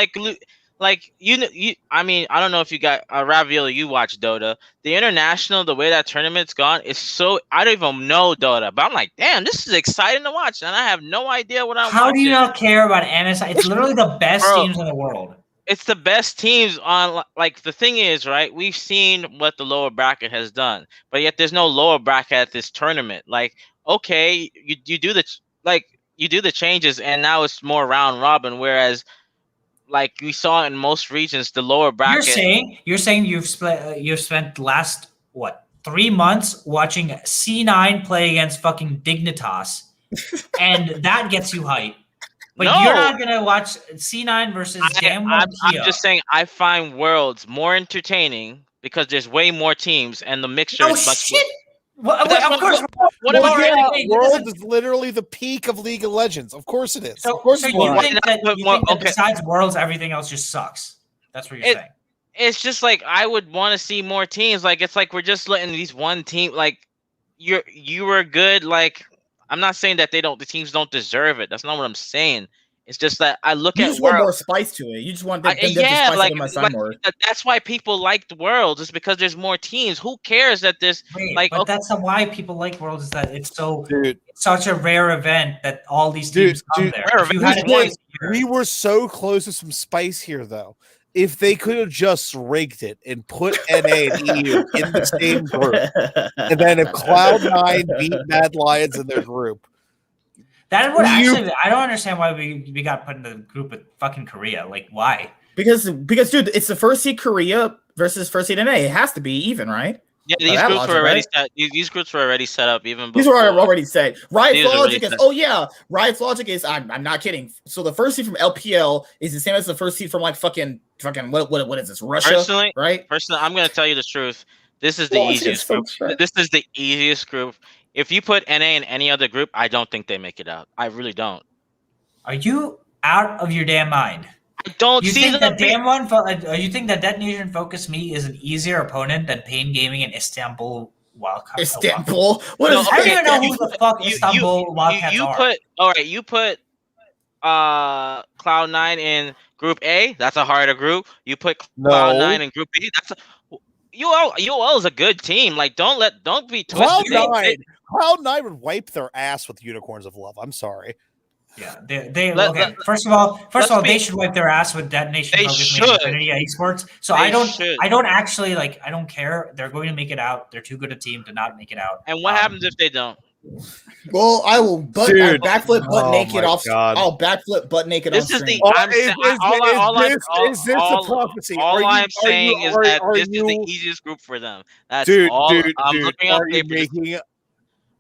you. I mean, I don't know if you got Ravioli. You watch Dota. The international, the way that tournament's gone is so. I don't even know Dota, but I'm like, damn, this is exciting to watch, and I have no idea what I'm. How do you not care about MSI? It's literally the best teams in the world. It's the best teams on. Like the thing is, right? We've seen what the lower bracket has done, but yet there's no lower bracket at this tournament. Like, okay, you do the changes, and now it's more round robin, whereas. Like we saw in most regions, the lower bracket. You're saying you've spent the last 3 months watching C9 play against fucking Dignitas, and that gets you hype. But you're not gonna watch C9 versus I'm just saying I find Worlds more entertaining because there's way more teams and the mixture is much. Of course. World is literally the peak of League of Legends. Of course it is. So you think that besides Worlds, everything else just sucks? That's what you're saying. It's just like I would want to see more teams. Like it's like we're just letting these one team. Like you were good. Like I'm not saying that the teams don't deserve it. That's not what I'm saying. It's just that I look at want more spice to it. You just want them to spice up more. That's why people like the Worlds. It's because there's more teams. Who cares that this? But that's why people like Worlds. Is that it's such a rare event that all these teams come there. We were so close to some spice here, though. If they could have just rigged it and put NA and EU in the same group, and then if Cloud9 beat Mad Lions in their group. That would actually. I don't understand why we got put in the group with fucking Korea. Like, why? Because dude, it's the first seed Korea versus first seed NA. It has to be even, right? Yeah, these groups were already set. These groups were already set up even before. These were already set. Riot's logic is, Riot's logic is, I'm not kidding. So the first seed from LPL is the same as the first seed from like fucking what is this, Russia? Personally, I'm gonna tell you the truth. This is the easiest group. This is the easiest group. If you put NA in any other group, I don't think they make it out. I really don't. Are you out of your damn mind? I don't you see think that damn one. You think that Detonation Focus Me is an easier opponent than Pain Gaming and Istanbul Wildcats? Istanbul? What is? I don't even know who the fuck Istanbul Wildcats are. You put Cloud9 in Group A. That's a harder group. You put Cloud9 in Group B. That's UOL is a good team. Like, don't be twisted. Cloud9 would wipe their ass with Unicorns of Love. I'm sorry. Yeah, okay. First of all, they should wipe their ass with Detonation Focus Me and Infinity Esports. So I don't actually like. I don't care. They're going to make it out. They're too good a team to not make it out. And what happens if they don't? Well, I will backflip butt naked off. I'll backflip butt naked on stream. Is this a prophecy? All I'm saying is that this is the easiest group for them. That's all. I'm looking up papers.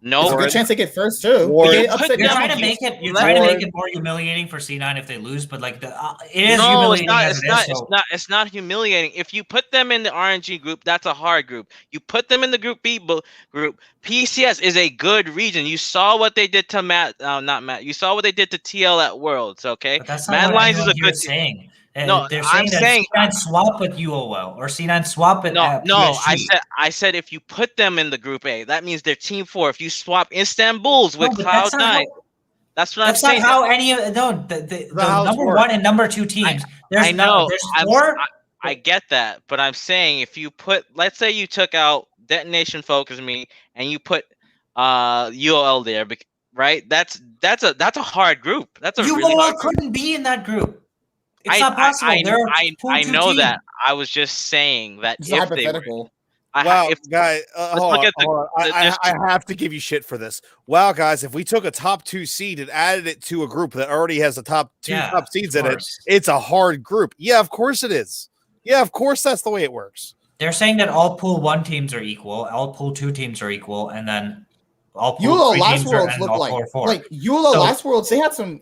No, there's a good chance they get first too. You're trying to make it more humiliating for C9 if they lose, but like it is humiliating. It's not humiliating. If you put them in the RNG group, that's a hard group. You put them in the Group B group. PCS is a good region. You saw what they did to You saw what they did to TL at Worlds. Okay, but that's not Mad Lines is a good thing. No, I'm saying C9 swap with UOL or C9 swap with PSG. I said if you put them in the Group A, that means they're Team 4. If you swap Istanbul's with Cloud9, that's what I'm saying. That's not how any of the number 1 and number 2 teams. I know. I get that, but I'm saying if you put, let's say you took out Detonation Focus Me and you put UOL there, right? That's a hard group. That's a really hard group. Couldn't be in that group. It's not possible. I know that. I was just saying that it's hypothetical. Guys, I have to give you shit for this. Wow, guys, if we took a top 2 seed and added it to a group that already has a top seeds in it, it's a hard group. Yeah, of course it is. Yeah, of course that's the way it works. They're saying that all Pool 1 teams are equal, all Pool 2 teams are equal, and then all Pool 3 teams are Last Worlds, they had some.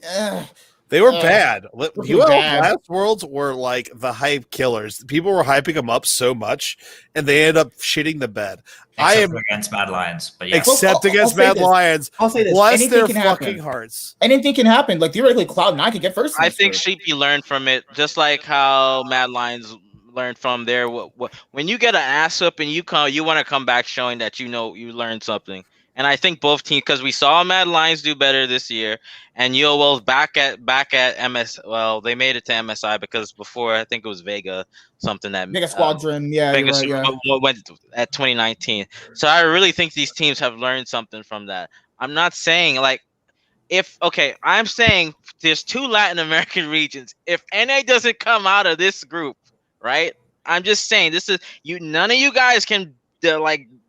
They were bad. Last Worlds were like the hype killers. People were hyping them up so much, and they ended up shitting the bed. Except against Mad Lions, but except against Mad Lions. I'll say this: bless their fucking hearts. Anything can happen. Like theoretically, Cloud9 could get first. I think Sheepy learned from it, just like how Mad Lions learned from their. When you get an ass up and you want to come back showing that you learned something. And I think both teams, because we saw Mad Lions do better this year, and UOL's back at MS. Well, they made it to MSI because before I think it was Vega, something that Vega Squadron, went at 2019. So I really think these teams have learned something from that. I'm not saying I'm saying there's 2 Latin American regions. If NA doesn't come out of this group, right? I'm just saying this is none of you guys can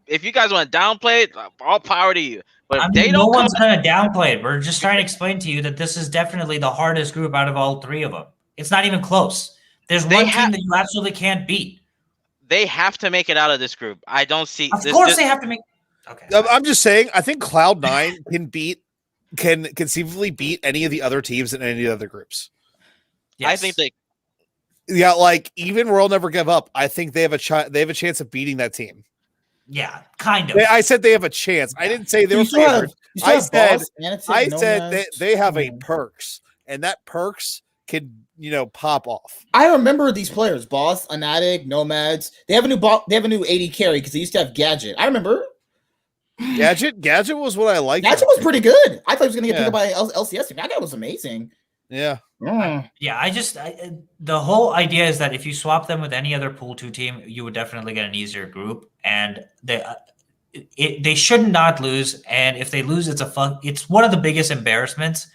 if you guys want to downplay it, all power to you. But no one's going to downplay it. We're just trying to explain to you that this is definitely the hardest group out of all 3 of them. It's not even close. There's one team that you absolutely can't beat. They have to make it out of this group. I don't see. Of course, they have to make. Okay. I'm just saying. I think Cloud9 can conceivably beat any of the other teams in any of the other groups. Yes. I think they. Yeah, like even World Never Give Up. I think they have a chance of beating that team. Yeah, kind of. I said they have a chance. I didn't say they were favored. I said they have a perks, and that perks can pop off. I remember these players: Boss, Abbedagge, Nomads. They have a new AD carry because they used to have Gadget. I remember. Gadget was what I liked. Gadget was pretty good. I thought he was going to get picked up by LCS. That guy was amazing. Yeah. The whole idea is that if you swap them with any other Pool 2 team, you would definitely get an easier group, and they should not lose. And if they lose, it's one of the biggest embarrassments.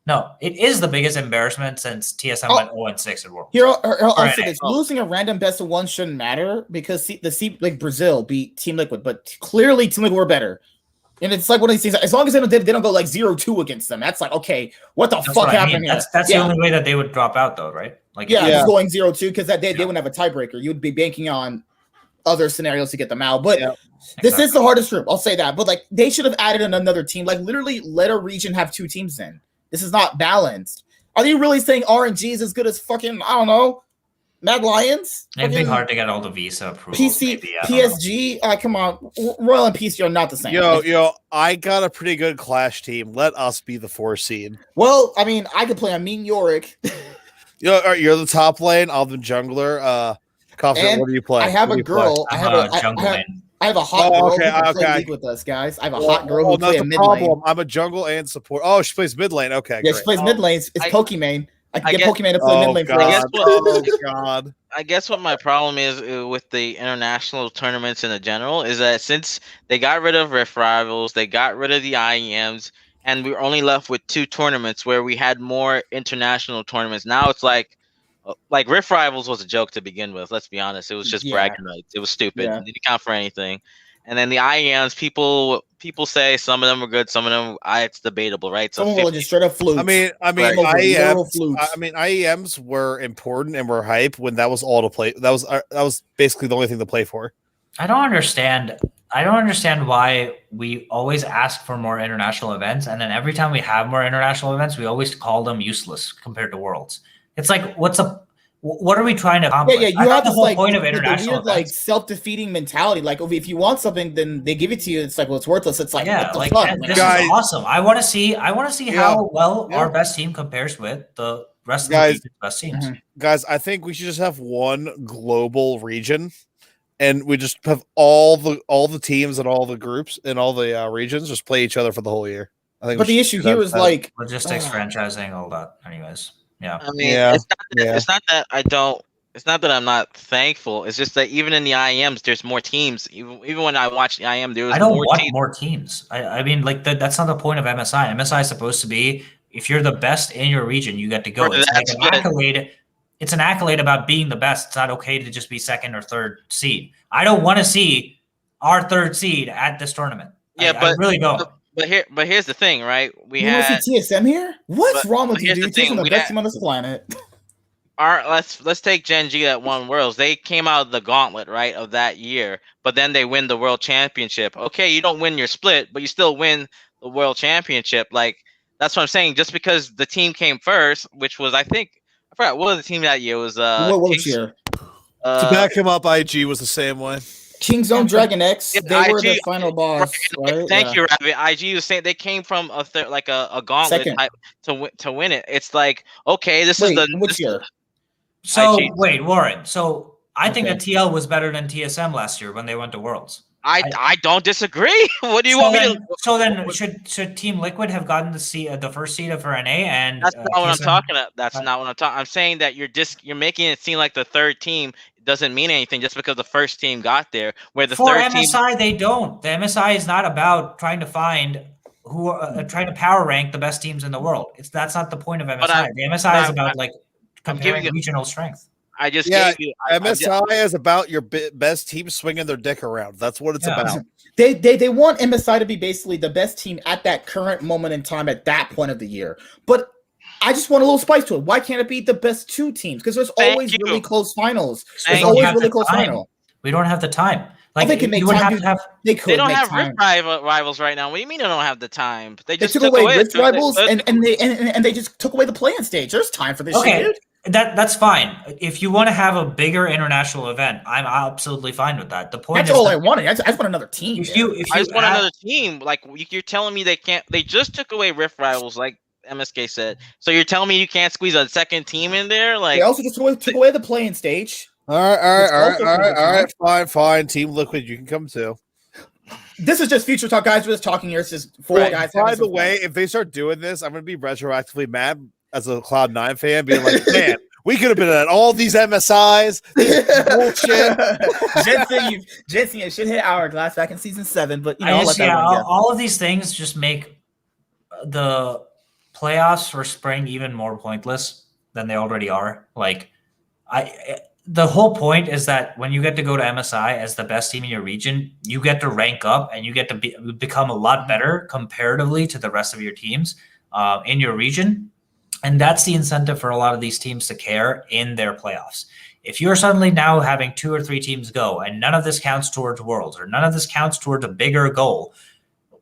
No, it is the biggest embarrassment since TSM went 0-6 at World. Here, I'll say this: losing a random best of 1 shouldn't matter because Brazil beat Team Liquid, but clearly Team Liquid were better. And it's like one of these things. As long as they don't go like 0-2 against them, that's like okay. What the fuck happened here? That's the only way that they would drop out, though, right? Like just going 0-2 because that they wouldn't have a tiebreaker. You'd be banking on other scenarios to get them out. But this is the hardest group. I'll say that. But like they should have added in another team. Like literally, let a region have 2 teams. In this is not balanced. Are you really saying RNG is as good as fucking I don't know? Mad Lions? It'd be hard to get all the visa approvals. PSG? Come on. Royal and PC are not the same. Yo, I got a pretty good Clash team. Let us be the 4 seed. Well, I mean, I could play on Mean Yorick. You're the top lane. I'll the jungler. Confident, what do you play? I have a girl. I have a hot girl who can play League with us, guys. I have a hot girl who plays mid lane. I'm a jungle and support. Oh, she plays mid lane. Okay, yeah, great. She plays mid lane. It's Pokimane. I can get Pokimane to play mid lane for us. God. I guess what my problem is with the international tournaments in general is that since they got rid of Rift Rivals, they got rid of the IEMs, and we were only left with 2 tournaments where we had more international tournaments. Now it's like Rift Rivals was a joke to begin with. Let's be honest. It was just bragging rights. It was stupid. It didn't count for anything. And then the IEMs, people say some of them are good, some of them it's debatable, right? So some of them just straight up flukes. I mean, IEMs were important and were hype when that was all to play. That was basically the only thing to play for. I don't understand why we always ask for more international events, and then every time we have more international events, we always call them useless compared to Worlds. It's like, what are we trying to accomplish? Yeah, you have the whole point of international weird, like self-defeating mentality. Like, if you want something, then they give it to you. It's like, well, it's worthless. It's like, what the fuck? This is awesome. I want to see how well our best team compares with the rest of the best teams. Guys, I think we should just have one global region, and we just have all the teams and all the groups and all the regions just play each other for the whole year. I think. But the issue here is like logistics, franchising, all that. Anyways. Yeah. I mean, it's not that I'm not thankful. It's just that even in the IEMs, there's more teams. Even when I watched the IEM, there was more teams. I mean, like that's not the point of MSI. MSI is supposed to be if you're the best in your region, you get to go. It's like an accolade. It's an accolade about being the best. It's not okay to just be 2nd or 3rd seed. I don't want to see our 3rd seed at this tournament. Yeah, I really don't. But here's the thing, right? You want to see TSM here? What's wrong with you, dude? You're the best team on this planet. Let's take Gen G that won Worlds. They came out of the gauntlet, right, of that year, but then they win the World Championship. Okay, you don't win your split, but you still win the World Championship. Like, that's what I'm saying. Just because the team came first, which was, I forgot what was the team that year. It was what year? To back him up, IG was the same way. King's Own Dragon X, they were the final boss. Right? Thank you, Rabbit. IG was saying they came from a gauntlet type to win it. It's like, okay, which year? So wait, Warren. So I think that TL was better than TSM last year when they went to Worlds. I don't disagree. What do you want me to? So then, should Team Liquid have gotten the first seed of NA? And that's not what I'm talking about. That's not what I'm talking. I'm saying that you're making it seem like the 3rd team doesn't mean anything just because the first team got there. Where the for 3rd MSI, team, they don't. The MSI is not about trying to find trying to power rank the best teams in the world. That's not the point of MSI. The MSI is about comparing regional strength. I just gave you MSI is about your best team swinging their dick around. That's what it's about. They want MSI to be basically the best team at that current moment in time at that point of the year. But I just want a little spice to it. Why can't it be the best 2 teams? Because there's always really close finals. There's always really close final. We don't have the time. Like they can make time. They don't have Rift Rivals right now. What do you mean they don't have the time? They just took away Rift Rivals and they just took away the playing stage. There's time for this shit, dude. That's fine. If you want to have a bigger international event, I'm absolutely fine with that. The point that's all I wanted. I just want another team. I just want another team. Like you're telling me they can't. They just took away Rift Rivals, like MSK said. So you're telling me you can't squeeze a 2nd team in there? Like they also just took away the playing stage. All right. Fine. Team Liquid, you can come too. This is just future talk, guys. We're just talking here. It's just 4 guys. By the way, if they start doing this, I'm going to be retroactively mad as a Cloud9 fan, being like, man, we could have been at all these MSIs. Bullshit. Jensen, it should hit Hourglass back in season 7, but all of these things just make the playoffs for spring even more pointless than they already are. Like, the whole point is that when you get to go to MSI as the best team in your region, you get to rank up and you get to become a lot better comparatively to the rest of your teams in your region. And that's the incentive for a lot of these teams to care in their playoffs. If you're suddenly now having 2 or 3 teams go and none of this counts towards Worlds or none of this counts towards a bigger goal,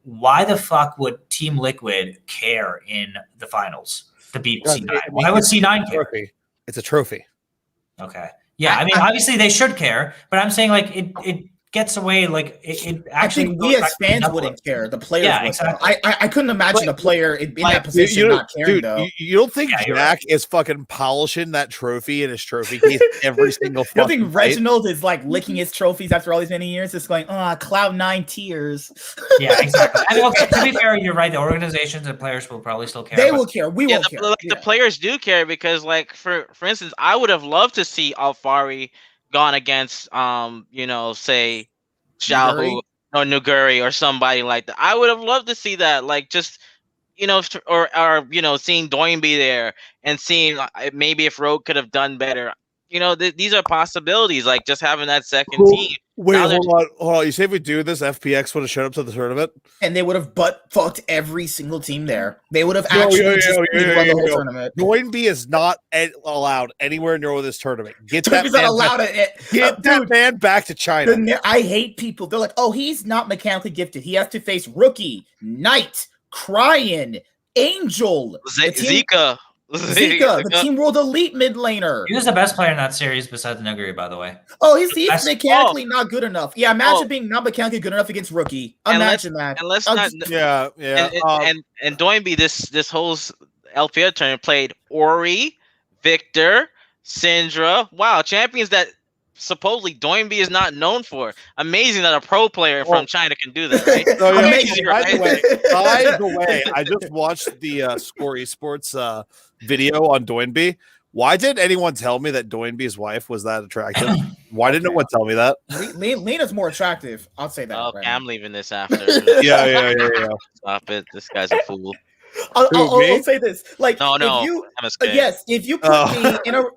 why the fuck would Team Liquid care in the finals to beat C9? Why would C9 care? It's a trophy. Okay. Yeah, I mean, obviously they should care, but I'm saying like it gets away like it actually. I think we as fans wouldn't care. The players, yeah, exactly. I couldn't imagine a player in that position not caring though. You don't think Jack is fucking polishing that trophy in his trophy case every single? You don't think Reginald is like licking his trophies after all these many years, just going, Cloud9 tears. Yeah, exactly. I mean, okay, to be fair, you're right. The organizations and players will probably still care. They will care. We won't care. The players do care because, like, for instance, I would have loved to see Alfari gone against, say, Xiaohu or Nuguri or somebody like that. I would have loved to see that, like, just, or seeing Doinb there and seeing maybe if Rogue could have done better. These are possibilities, like just having that second team. Wait, hold on. You say if we do this, FPX would have showed up to the tournament? And they would have butt-fucked every single team there. They would have actually run the whole tournament. Doinb is not allowed anywhere near this tournament. Get that man back to China. I hate people. They're like, he's not mechanically gifted. He has to face Rookie, Knight, Cryin, Angel, Zika. The Team World Elite mid laner. He was the best player in that series besides Nuguri, by the way. He's mechanically not good enough. Yeah, imagine being not mechanically good enough against Rookie. Imagine that. And let's not. Yeah. And Doinb this whole LPL tournament played Ori, Victor, Syndra. Wow, champions that supposedly Doinb is not known for. Amazing that a pro player from China can do that, right? By the way, I just watched the Score Esports video on Doinb. Why didn't anyone tell me that Doinb's wife was that attractive? Why didn't no one tell me that? Lena's more attractive. I'll say that. Okay, I'm leaving this after. Yeah. Stop it. This guy's a fool. I'll say this. Like, no.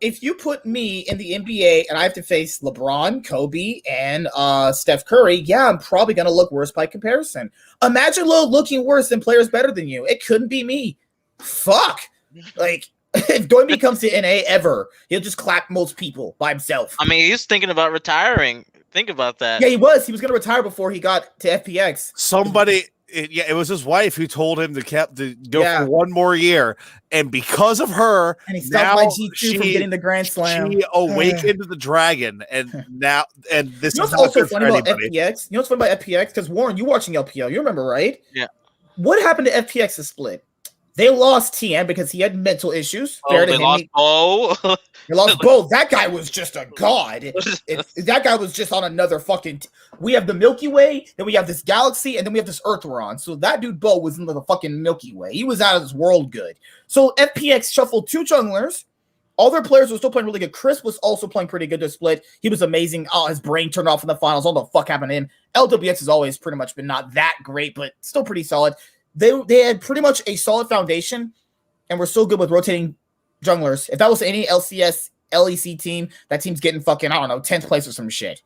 If you put me in the NBA and I have to face LeBron, Kobe, and Steph Curry, I'm probably gonna look worse by comparison. Imagine looking worse than players better than you. It couldn't be me. Fuck. Like, if Doinb comes to NA ever, he'll just clap most people by himself. I mean, he's thinking about retiring. Think about that. Yeah, he was. He was gonna retire before he got to FPX. It was his wife who told him to go for one more year, and because of her, and he stopped by G2 from getting the Grand Slam. She awakened the dragon, and this is also funny about FPX. You know what's funny about FPX? Because Warren, you watching LPL, you remember, right? Yeah. What happened to FPX's split? They lost TM because he had mental issues. They lost Bo. They lost Bo. That guy was just a god. That guy was just on another fucking. We have the Milky Way, then we have this galaxy, and then we have this Earth we're on. So that dude Bo was in the fucking Milky Way. He was out of this world good. So FPX shuffled 2 junglers. All their players were still playing really good. Chris was also playing pretty good to split. He was amazing. His brain turned off in the finals. All the fuck happened to him. LWX has always pretty much been not that great, but still pretty solid. They had pretty much a solid foundation, and we're so good with rotating junglers. If that was any LCS, LEC team, that team's getting fucking, 10th place or some shit.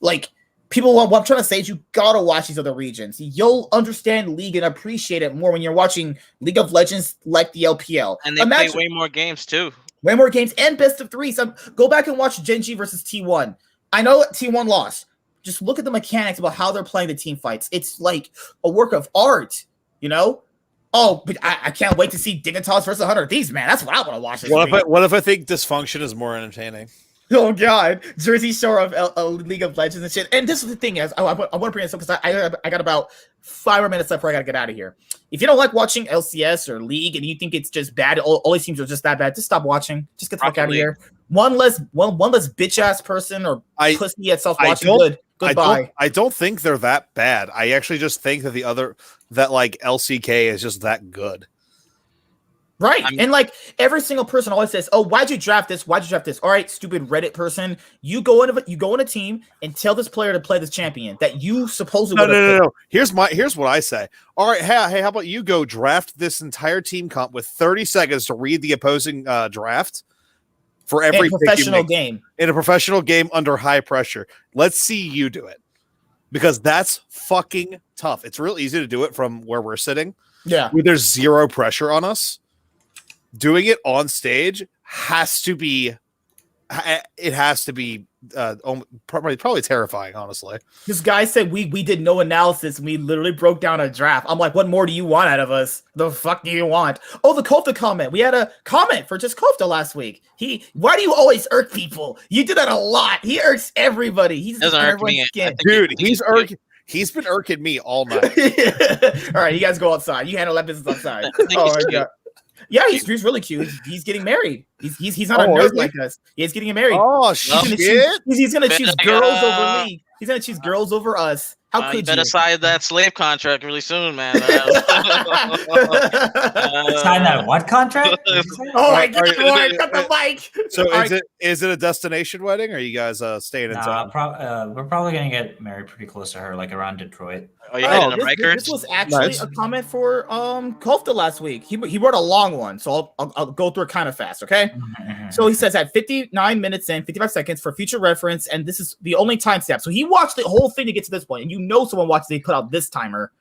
Like, what I'm trying to say is you gotta watch these other regions. You'll understand League and appreciate it more when you're watching League of Legends like the LPL. And they play way more games, too. Way more games and best of 3. So go back and watch Genji versus T1. I know T1 lost. Just look at the mechanics about how they're playing the team fights. It's like a work of art, but I can't wait to see Dignitas versus 100 Thieves, man. That's what I want to watch. What if I think Dysfunction is more entertaining? Oh God, Jersey Shore of League of Legends and shit. And this is the thing is, I want to bring this up because I got about 5 more minutes left before I got to get out of here. If you don't like watching LCS or League and you think it's just bad, all these teams are just that bad, just stop watching. Just get the fuck out of here. One less bitch ass person or pussy at self watching. Goodbye. I don't think they're that bad. I actually just think that LCK is just that good. Right. And like every single person always says, why'd you draft this? Why'd you draft this? All right, stupid Reddit person. You go in a team and tell this player to play this champion that you supposedly No. Here's what I say. All right, hey, how about you go draft this entire team comp with 30 seconds to read the opposing draft? for every professional game. In a professional game under high pressure. Let's see you do it. Because that's fucking tough. It's real easy to do it from where we're sitting. Yeah. Where there's zero pressure on us. Doing it on stage has to be probably terrifying, honestly. This guy said we did no analysis. We literally broke down a draft. I'm like, what more do you want out of us? The fuck do you want? Oh, the Kofta comment. We had a comment for just Kofta last week. Why do you always irk people? You do that a lot. He irks everybody. He's doesn't irk me. Dude, he's been irking me all night. All right, you guys go outside. You handle that business outside. Oh my god. Yeah, he's really cute. He's getting married. He's not a nerd like us. He's getting married. Oh shit! He's gonna choose girls over League. He's gonna choose girls over us. How could you? Better sign that slave contract really soon, man. Sign that what contract? Oh my god! Cut the mic. So is it a destination wedding? Or are you guys staying in town? We're probably gonna get married pretty close to her, like around Detroit. Oh, you hitting the Rikers? This was actually a comment for Kofta last week. He wrote a long one, so I'll go through it kind of fast, okay? So he says at 59 minutes and 55 seconds for future reference, and this is the only timestamp. So he watched the whole thing to get to this point, and you know someone watched. They put out this timer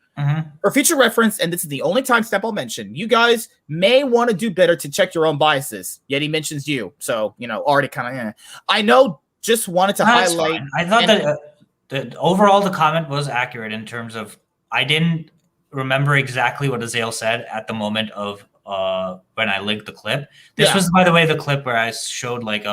for future reference, and this is the only timestamp I'll mention. You guys may want to do better to check your own biases. Yet he mentions you, so already kind of. I know. Just wanted to highlight. Fine. I thought that overall the comment was accurate in terms of I didn't remember exactly what Azael said at the moment of when I linked the clip. This was, by the way, the clip where I showed like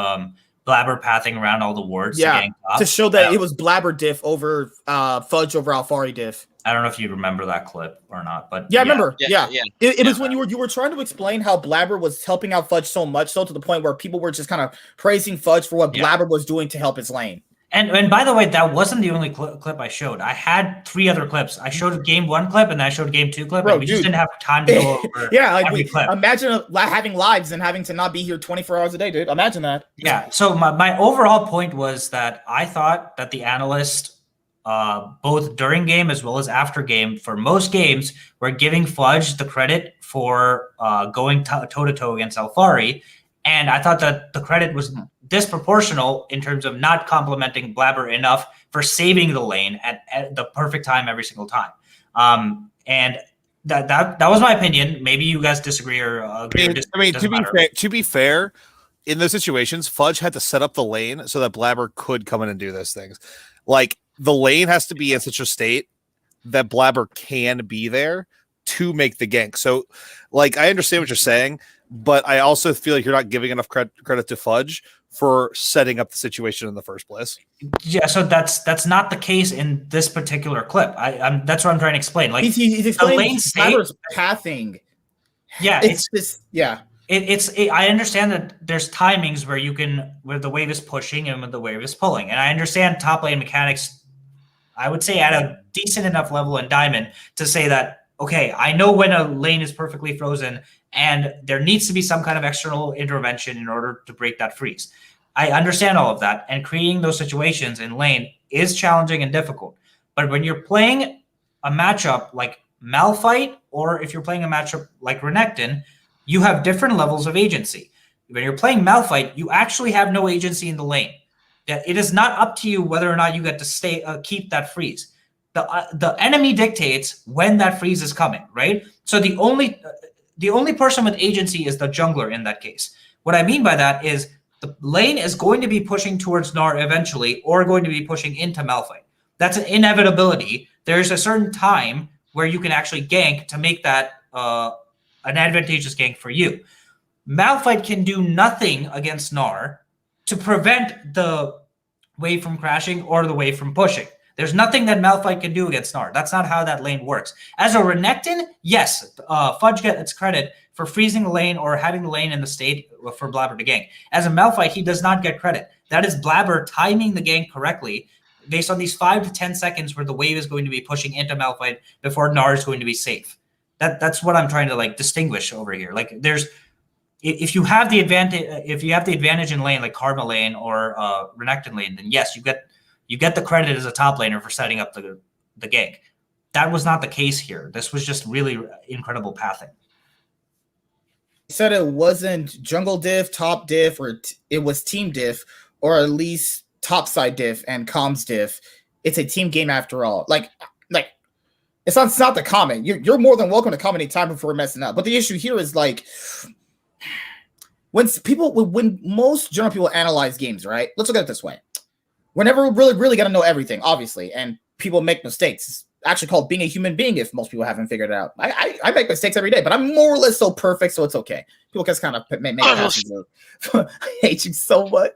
Blabber pathing around all the wards to show that it was Blabber diff over Fudge over Alfari diff. I don't know if you remember that clip or not, but I remember. It was when you were trying to explain how Blabber was helping out Fudge so much so to the point where people were just kind of praising Fudge for what Blabber was doing to help his lane. And by the way, that wasn't the only clip I showed. I had 3 other clips. I showed a game 1 clip and I showed a game 2 clip. Bro, and we just didn't have time to go over every clip. Imagine having lives and having to not be here 24 hours a day, dude. Imagine that. Yeah. So my overall point was that I thought that the analyst, both during game as well as after game, for most games, were giving Fudge the credit for going toe-to-toe against Alfari. And I thought that the credit was disproportional in terms of not complimenting Blabber enough for saving the lane at the perfect time every single time. And that was my opinion. Maybe you guys disagree or agree. To be fair, in those situations, Fudge had to set up the lane so that Blabber could come in and do those things. Like, the lane has to be in such a state that Blabber can be there to make the gank. So, like, I understand what you're saying, but I also feel like you're not giving enough credit to Fudge for setting up the situation in the first place. Yeah, so that's not the case in this particular clip. That's what I'm trying to explain. Like, he's explaining Blabber's pathing. Yeah, it's just I understand that there's timings where the wave is pushing and when the wave is pulling, and I understand top lane mechanics. I would say at a decent enough level in Diamond to say that, okay, I know when a lane is perfectly frozen and there needs to be some kind of external intervention in order to break that freeze. I understand all of that, and creating those situations in lane is challenging and difficult. But when you're playing a matchup like Malphite, or if you're playing a matchup like Renekton, you have different levels of agency. When you're playing Malphite, you actually have no agency in the lane. It is not up to you whether or not you get to keep that freeze. The enemy dictates when that freeze is coming, right? So the only person with agency is the jungler in that case. What I mean by that is the lane is going to be pushing towards Gnar eventually, or going to be pushing into Malphite. That's an inevitability. There's a certain time where you can actually gank to make that an advantageous gank for you. Malphite can do nothing against Gnar to prevent the wave from crashing or the wave from pushing. There's nothing that Malphite can do against Gnar. That's not how that lane works. As a Renekton, yes, Fudge gets credit for freezing the lane or having the lane in the state for Blabber to gank. As a Malphite, he does not get credit. That is Blabber timing the gank correctly based on these 5 to 10 seconds where the wave is going to be pushing into Malphite before Gnar is going to be safe. That's what I'm trying to distinguish over here. If you have the advantage in lane like Karma lane or Renekton lane, then yes, you get the credit as a top laner for setting up the gank. That was not the case here. This was just really incredible pathing. said it wasn't jungle diff, top diff, or it was team diff, or at least topside diff and comms diff. It's a team game after all. Like it's not the comment. You're more than welcome to comment anytime before messing up. But the issue here is like when most general people analyze games, right? Let's look at it this way. We're never really gonna know everything, obviously, and people make mistakes. It's actually called being a human being if most people haven't figured it out. I make mistakes every day, but I'm more or less so perfect, so it's okay. People just kind of make passes. I hate you so much.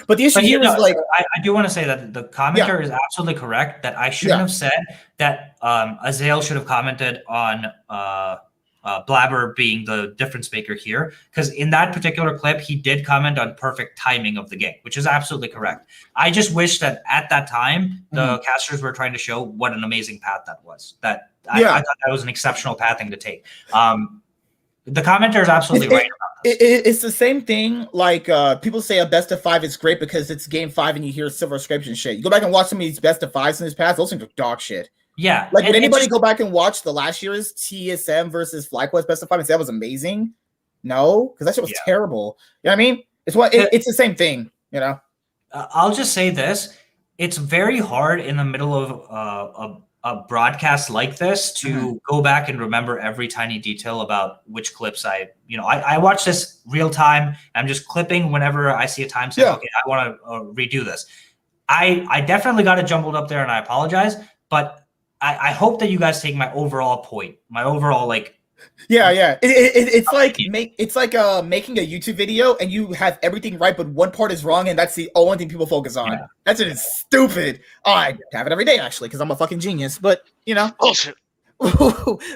But the issue here is like I do want to say that the commenter is absolutely correct that I shouldn't have said that Azael should have commented on Blabber being the difference maker here, because in that particular clip he did comment on perfect timing of the game, which is absolutely correct. I just wish that at that time the casters were trying to show what an amazing path that was. I thought that was an exceptional pathing to take. The commenter is absolutely right about this. It's the same thing. Like people say a best of 5 is great because it's game 5 and you hear silver scrapes and shit. You go back and watch some of these best of 5s in this past; those things are dog shit. Yeah. Like, would anybody go back and watch the last year's TSM versus FlyQuest best of 5 and say that was amazing? No, because that shit was terrible. You know what I mean? It's the same thing. You know. I'll just say this: it's very hard in the middle of a broadcast like this to go back and remember every tiny detail about which clips I watch this real time. I'm just clipping whenever I see a time saying, okay, I want to redo this. I definitely got it jumbled up there and I apologize, but I hope that you guys take my overall point, my overall It's like making a YouTube video and you have everything right, but one part is wrong, and that's the only thing people focus on. Yeah. That's just stupid. Oh, I have it every day actually because I'm a fucking genius. But bullshit.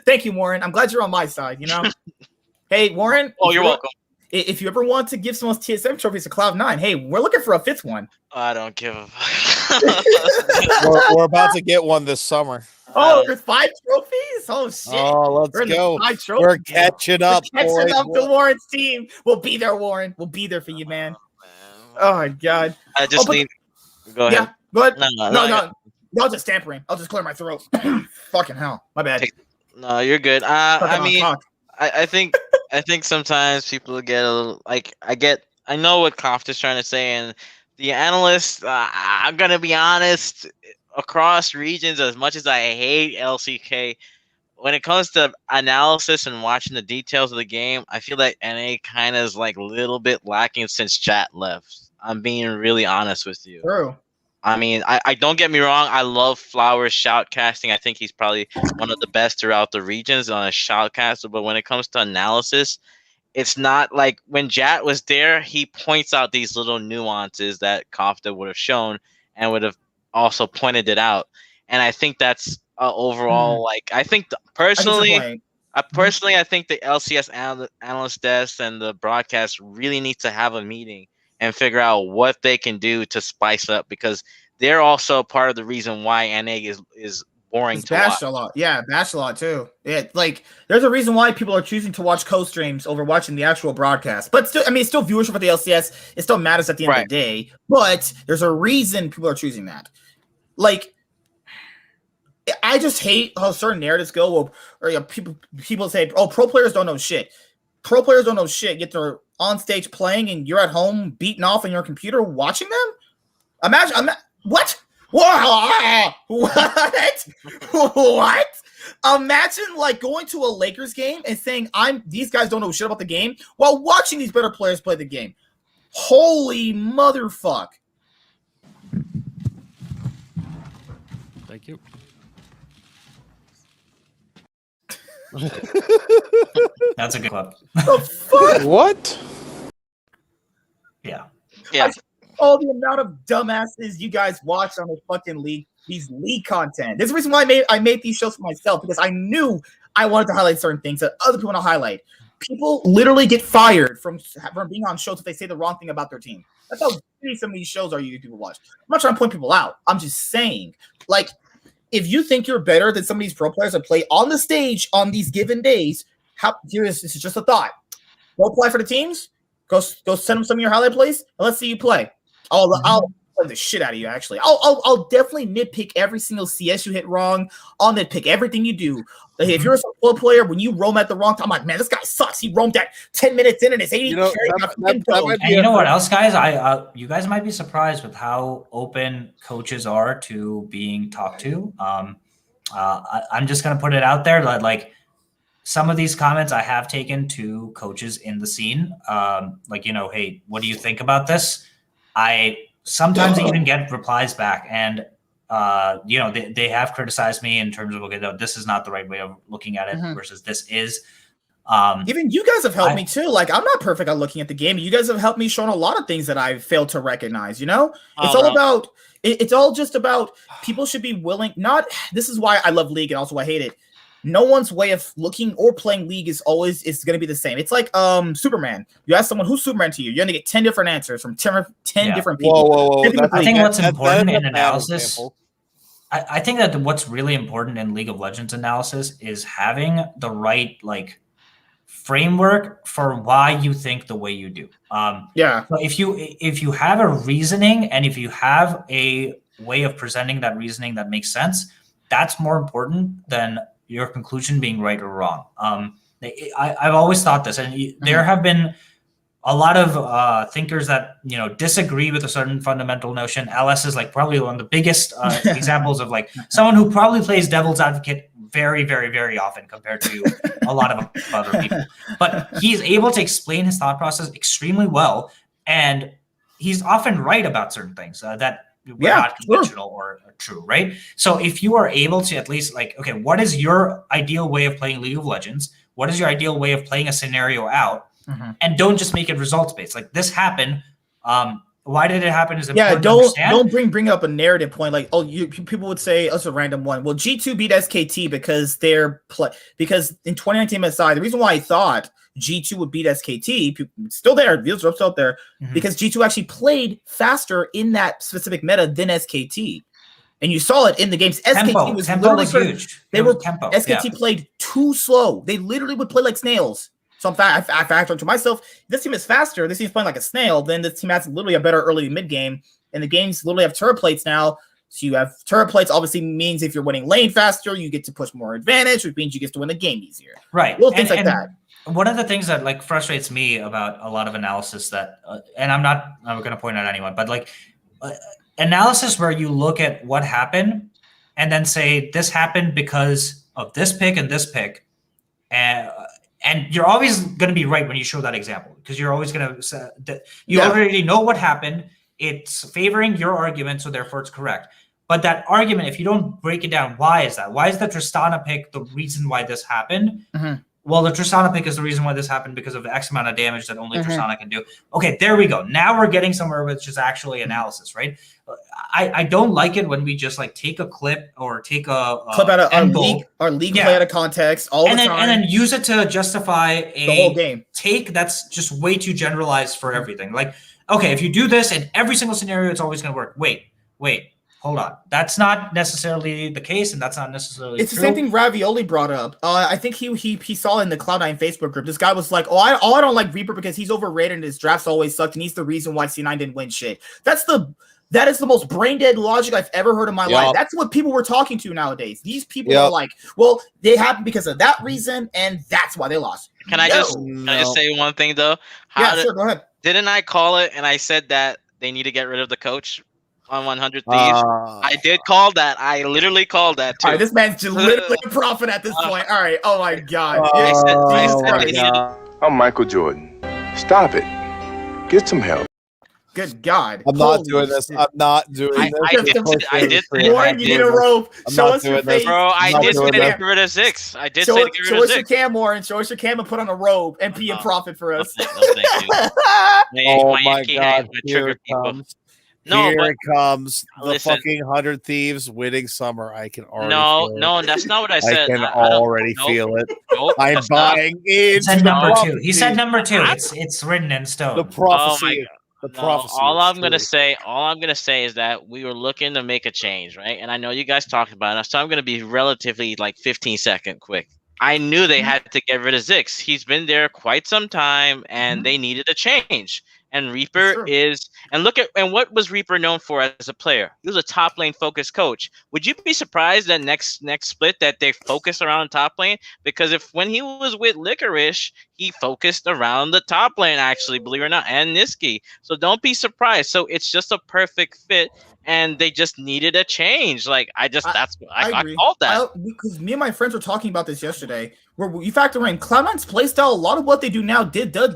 Thank you, Warren. I'm glad you're on my side. You know. Hey, Warren. Oh, you're welcome. If you ever want to give someone's TSM trophies to Cloud9, hey, we're looking for a 5th one. I don't give a fuck. we're about to get one this summer. Oh, there's 5 trophies? Oh, shit. Oh, let's go. We're catching up. We're catching up to Warren's team. We'll be there, Warren. We'll be there for you, man. Oh, my God. I just need... Go ahead. Yeah, go ahead. No. Y'all just tampering. I'll just clear my throat. Fucking hell. My bad. No, you're good. I mean, I think sometimes people get a little... I know what Koft is trying to say, and the analysts, I'm going to be honest... Across regions, as much as I hate LCK, when it comes to analysis and watching the details of the game, I feel like NA kind of is like a little bit lacking since chat left. I'm being really honest with you. True. I mean, I don't get me wrong. I love Flowers shoutcasting. I think he's probably one of the best throughout the regions on a shoutcaster. But when it comes to analysis, it's not like when Jat was there, he points out these little nuances that Kofta would have shown and would have also pointed it out, and I think that's overall I think personally I think the LCS analyst desk and the broadcast really need to have a meeting and figure out what they can do to spice up, because they're also part of the reason why NA is boring to watch. A lot. Yeah, bashed a lot too. Yeah, like there's a reason why people are choosing to watch co-streams over watching the actual broadcast. But still, I mean, it's still viewership for the LCS. It still matters at the end of the day. But there's a reason people are choosing that. Like, I just hate how certain narratives go. Or people say, "Oh, pro players don't know shit." Pro players don't know shit. Yet they're on stage playing, and you're at home beating off on your computer watching them. Imagine what? What? What? Imagine like going to a Lakers game and saying, these guys don't know shit about the game while watching these better players play the game. Holy motherfuck. Thank you. That's a good clip. The fuck? What? Yeah. All the amount of dumbasses you guys watch on the fucking league, these league content. There's a reason why I made these shows for myself, because I knew I wanted to highlight certain things that other people want to highlight. People literally get fired from being on shows if they say the wrong thing about their team. That's how shitty some of these shows are you people watch. I'm not trying to point people out. I'm just saying, like, if you think you're better than some of these pro players that play on the stage on these given days, this is just a thought. Go apply for the teams. Go send them some of your highlight plays, and let's see you play. I'll play the shit out of you. Actually, I'll definitely nitpick every single CS you hit wrong. I'll nitpick everything you do. If you're a support player, when you roam at the wrong time, I'm like, man, this guy sucks. He roamed at 10 minutes in and it's 80. And you know what else, guys? You guys might be surprised with how open coaches are to being talked to. I'm just gonna put it out there that like some of these comments I have taken to coaches in the scene. Like, you know, hey, what do you think about this? I sometimes even get replies back, and you know, they have criticized me in terms of, okay, no, this is not the right way of looking at it versus this is. Even you guys have helped me too. Like, I'm not perfect at looking at the game. You guys have helped me showing a lot of things that I've failed to recognize, you know? It's all just about people should be willing. This is why I love League and also I hate it. No one's way of looking or playing League is going to be the same. It's like Superman. You ask someone who's Superman to you, you're going to get 10 different answers from 10 different people. Whoa. I think what's important in analysis, I think that what's really important in League of Legends analysis is having the right like framework for why you think the way you do. So if you have a reasoning and if you have a way of presenting that reasoning that makes sense, that's more important than your conclusion being right or wrong. I've always thought this, and there have been a lot of thinkers that, you know, disagree with a certain fundamental notion. LS is like probably one of the biggest examples of like someone who probably plays devil's advocate very, very, very often compared to a lot of other people. But he's able to explain his thought process extremely well, and he's often right about certain things that we're not conventional or true, right? So if you are able to at least like, okay, what is your ideal way of playing League of Legends? What is your ideal way of playing a scenario out? And don't just make it results based. Like this happened. Why did it happen? Is important to understand. Don't bring up a narrative point like, oh, people would say that's a random one. Well, G2 beat SKT because because in 2019 MSI, the reason why I thought G2 would beat SKT, still there, deals are still there, because G2 actually played faster in that specific meta than SKT. And you saw it in the games. SKT was huge. SKT played too slow. They literally would play like snails. So I factor to myself, this team is faster. This team's playing like a snail. Then this team has literally a better early mid game. And the games literally have turret plates now. So you have turret plates obviously means if you're winning lane faster, you get to push more advantage, which means you get to win the game easier. Right. Little things like that. One of the things that like frustrates me about a lot of analysis that, and I'm going to point out anyone, but like analysis where you look at what happened and then say this happened because of this pick and this pick. And you're always going to be right when you show that example because you're always going to say that you already know what happened. It's favoring your argument, so therefore it's correct. But that argument, if you don't break it down, why is that? Why is the Tristana pick the reason why this happened? Well, the Tristana pick is the reason why this happened because of the X amount of damage that only Tristana can do. Okay, there we go. Now we're getting somewhere which is actually analysis, right? I don't like it when we just like take a clip or take a clip out of our league play out of context all the time, and then use it to justify the whole game take that's just way too generalized for everything. Like, okay, if you do this in every single scenario, it's always going to work. Wait. Hold on. That's not necessarily the case, and that's not necessarily It's true. The same thing Ravioli brought up. I think he saw in the Cloud9 Facebook group. This guy was like, I don't like Reaper because he's overrated and his drafts always sucked, and he's the reason why C9 didn't win shit. That is the most brain dead logic I've ever heard in my life. That's what people were talking to nowadays. These people are like, well, they happened because of that reason, and that's why they lost. Can I just say one thing though? Sure, go ahead. Didn't I call it and I said that they need to get rid of the coach on 100 Thieves? I did call that. I literally called that too. All right, this man's just literally a prophet at this point. All right. Oh my God. I'm Michael Jordan. Stop it. Get some help. Good God. I'm not doing this. I'm not doing this. I did say Warren, you need a rope. Show us your face. Bro, I did say to get rid of Zix. I did say to get rid of Zix. Show us your cam, Warren. Show us your cam and put on a robe and be a prophet for us. Thank you. Oh my God. Here it comes. Here it comes. The fucking 100 Thieves winning summer. I can already feel it. No, that's not what I said. I can already feel it. I'm buying in. He said number 2. He said number 2. It's written in stone. The prophecy. All I'm gonna say is that we were looking to make a change, right? And I know you guys talked about it, so I'm gonna be relatively like 15-second quick. I knew they had to get rid of Zix. He's been there quite some time, and they needed a change. And Reaper is, and look at, and what was Reaper known for as a player? He was a top lane focused coach. Would you be surprised that next split that they focus around top lane? Because if when he was with Licorice, he focused around the top lane, actually, believe it or not, and Niski. So don't be surprised. So it's just a perfect fit. And they just needed a change. Like I called that. Because me and my friends were talking about this yesterday. Where you factor in Cloud9's playstyle, a lot of what they do now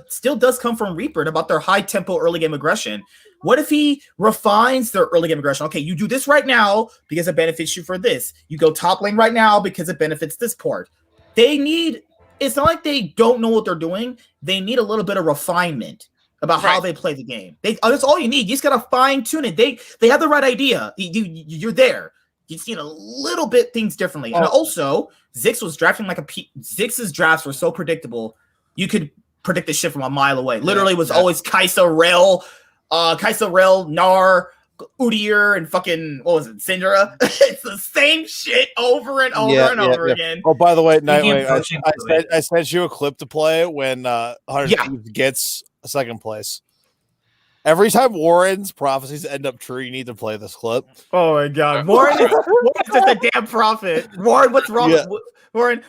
still does come from Reapered about their high tempo early game aggression. What if he refines their early game aggression? Okay, you do this right now because it benefits you for this. You go top lane right now because it benefits this part. It's not like they don't know what they're doing. They need a little bit of refinement about how they play the game. That's all you need. You just gotta fine tune it. They have the right idea. You're there. You just need a little bit things differently. And also, Ziggs was drafting like Ziggs's drafts were so predictable. You could predict the shit from a mile away. Literally, was always Kai'Sa, Rel, Gnar, Udyr, and fucking what was it, Syndra? It's the same shit over and over again. Oh, by the way, I sent you a clip to play when 100 Thieves gets second place. Every time Warren's prophecies end up true, you need to play this clip. Oh my god, Warren's just a damn prophet. Warren, what's wrong with Warren?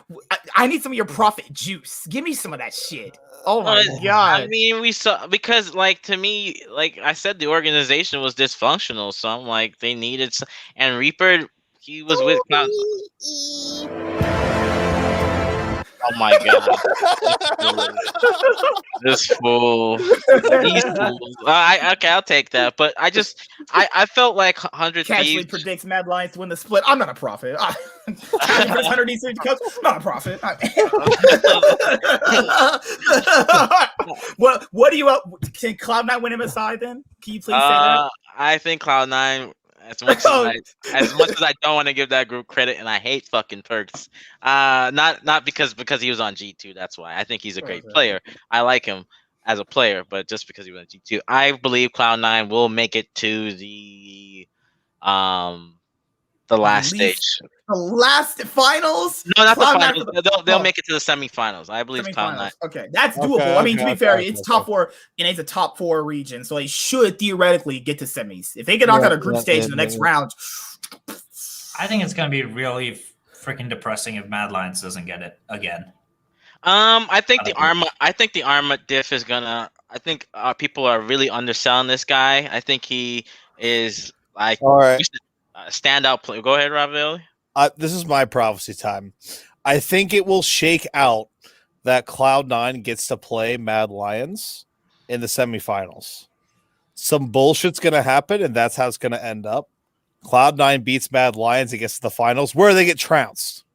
I need some of your prophet juice. Give me some of that shit. Oh my god. I mean, we saw, because like to me, like I said, the organization was dysfunctional. So I'm like, they needed and Reaper, he was with Cloud. Oh my god! This fool. These fools. Okay, I'll take that. But I felt like 100 Casually Thieves predicts Mad Lions to win the split. I'm not a prophet. 100 Thieves I'm not a prophet. What do you up? Can Cloud9 win MSI then? Can you please say that? I think Cloud9. As much as I don't want to give that group credit, and I hate fucking Perks, not because he was on G2. That's why I think he's a great player. I like him as a player, but just because he was on G2, I believe Cloud9 will make it to the last stage. The last finals? No, not the finals. They'll make it to the semifinals. I believe Cloud9. Okay, that's doable. I mean, to be fair, it's top four, and it's a top 4 region, so they should theoretically get to semis. If they get knocked out of group stage in the next round, I think it's going to be really freaking depressing if Mad Lions doesn't get it again. I think the Arma diff is gonna. I think people are really underselling this guy. I think he is like standout player. Go ahead, Ravel. This is my prophecy time. I think it will shake out that Cloud9 gets to play Mad Lions in the semifinals. Some bullshit's going to happen, and that's how it's going to end up. Cloud9 beats Mad Lions and gets to the finals, where they get trounced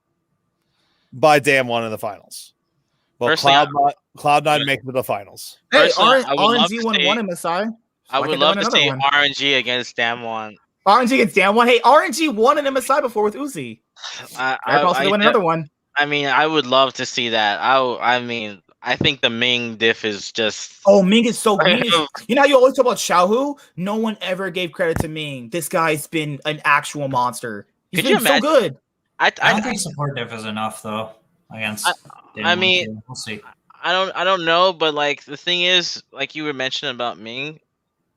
by Damonte in the finals. But Cloud9 makes it to the finals. Hey, RNG won MSI. I would love to see RNG against Damonte. RNG against Damonte. Hey, RNG won an MSI before with Uzi. I also win another one. I mean, I would love to see that. I mean, I think the Ming diff is just. Oh, Ming is so good. You know how you always talk about Xiaohu? No one ever gave credit to Ming. This guy's been an actual monster. He's been so good. I don't think support diff is enough though against. I mean, we'll see. I don't know, but like the thing is, like you were mentioning about Ming,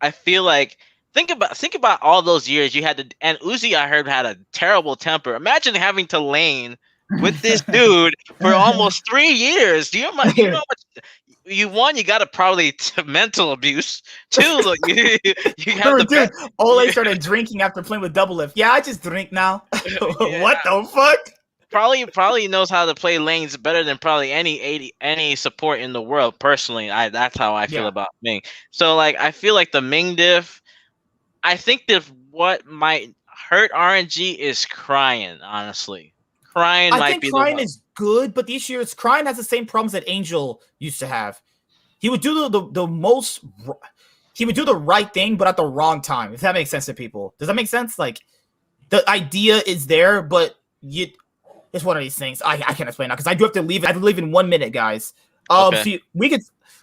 I feel like. Think about all those years you had to, and Uzi I heard had a terrible temper. Imagine having to lane with this dude for almost 3 years. Do you know how much you got to probably mental abuse too. Like, you have dude, Ole started drinking after playing with Double Lift. Yeah, I just drink now. What the fuck? Probably knows how to play lanes better than probably any support in the world. Personally, that's how I feel about Ming. So like I feel like the Ming diff. I think that what might hurt RNG is Crying, honestly. Crying might be Crying is good, but the issue is Crying has the same problems that Angel used to have. He would do he would do the right thing, but at the wrong time, if that makes sense to people. Does that make sense? Like, the idea is there, but it's one of these things. I can't explain now, because I do have to leave. I have to leave in 1 minute, guys. Okay. So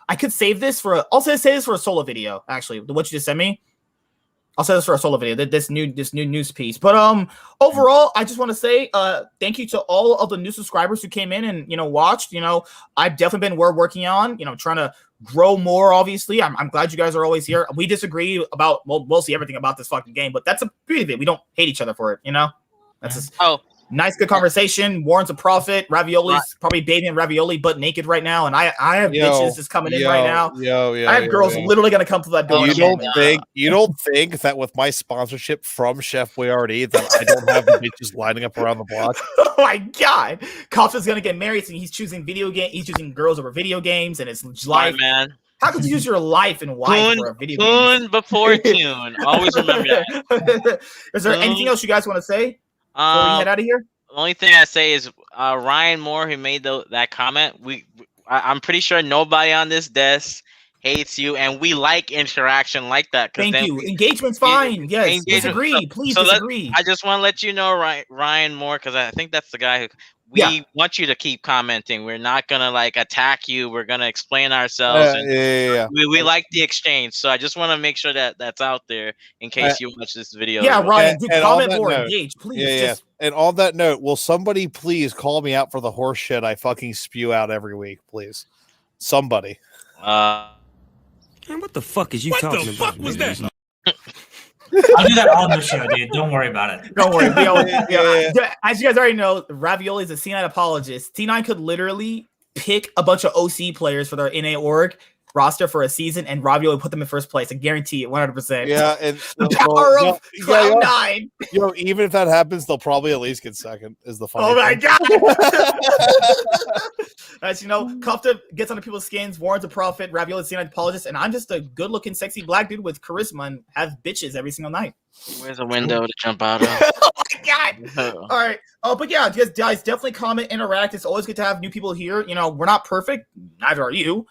I could save this for I'll say this for a solo video, actually. What you just sent me. I'll say this for a solo video, this new news piece. But overall, I just want to say thank you to all of the new subscribers who came in and watched. I've definitely been working on trying to grow more. Obviously, I'm glad you guys are always here. We disagree about mostly everything about this fucking game, but that's a beauty of it. We don't hate each other for it, you know. That's just nice, good conversation. Warren's a prophet. Ravioli's probably bathing in ravioli, but naked right now, and I have bitches just coming in right now. I have girls literally gonna come to that door. You don't think that with my sponsorship from Chef Boyardee that I don't have the bitches lining up around the block? Oh my god, Cops gonna get married, so he's choosing he's choosing girls over video games, and his life. Man. How could you use your life and wife for a video game? Tune before tune. Always remember that. Is there anything else you guys want to say before we head out of here? The only thing I say is Ryan Moore, who made that comment. I'm pretty sure nobody on this desk hates you, and we like interaction like that. Thank you. Engagement's fine. Yes. Disagree. Please disagree. I just want to let you know, Ryan Moore, because I think that's the guy who. We want you to keep commenting. We're not gonna attack you. We're gonna explain ourselves. We like the exchange. So I just want to make sure that that's out there in case you watch this video. Yeah, Ryan, comment more, engage, please. And on that note, will somebody please call me out for the horse shit I fucking spew out every week, please? Somebody. Man, what the fuck is you talking about? What the fuck was that? I'll do that on the show, dude. Don't worry about it. Don't worry. As you guys already know, Ravioli is a C9 apologist. T9 could literally pick a bunch of OC players for their NA org roster for a season, and Ravioli put them in first place. I guarantee it, 100%. Yeah, and the power of Cloud9. Even if that happens, they'll probably at least get second. Is the funny Oh my thing. god! As you know, Kofta gets under people's skins. Warren's a prophet. Ravioli is a C9 apologist, and I'm just a good-looking, sexy black dude with charisma and have bitches every single night. Where's a window to jump out of? Oh my god! All right. But yeah, guys, definitely comment, interact. It's always good to have new people here. You know, we're not perfect. Neither are you.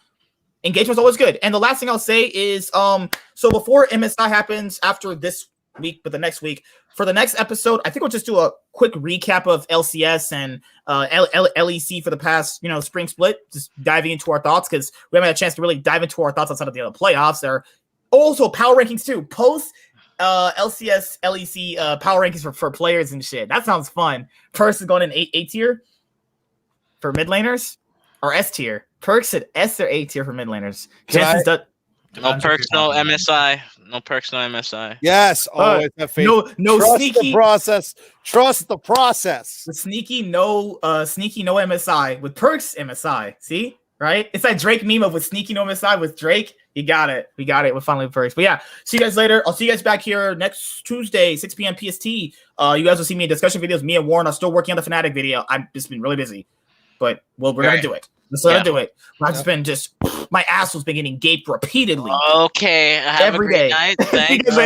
Engagement's always good. And the last thing I'll say is, so before MSI happens after this week, but the next week, for the next episode, I think we'll just do a quick recap of LCS and LEC for the past, spring split, just diving into our thoughts, because we haven't had a chance to really dive into our thoughts outside of the other playoffs. There are also power rankings too, post LCS, LEC power rankings for players and shit. That sounds fun. Perks is going in A tier for mid laners, or S tier. Perks at S or A tier for mid laners. No perks, no MSI. No perks, no MSI. Yes, always have faith. No Trust sneaky the process. Trust the process. The sneaky no MSI with perks MSI. See, right? It's that Drake meme of with sneaky no MSI with Drake. You got it. We got it with finally perks. But yeah, see you guys later. I'll see you guys back here next Tuesday, 6 p.m. PST. You guys will see me in discussion videos. Me and Warren are still working on the Fnatic video. I've just been really busy, but we're gonna do it. Let's let her do it. I've just been my asshole's been getting gaped repeatedly. Okay. Every day. Night. Thanks. See you guys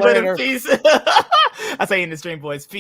later. Peace. I'll say in the stream, boys. Peace.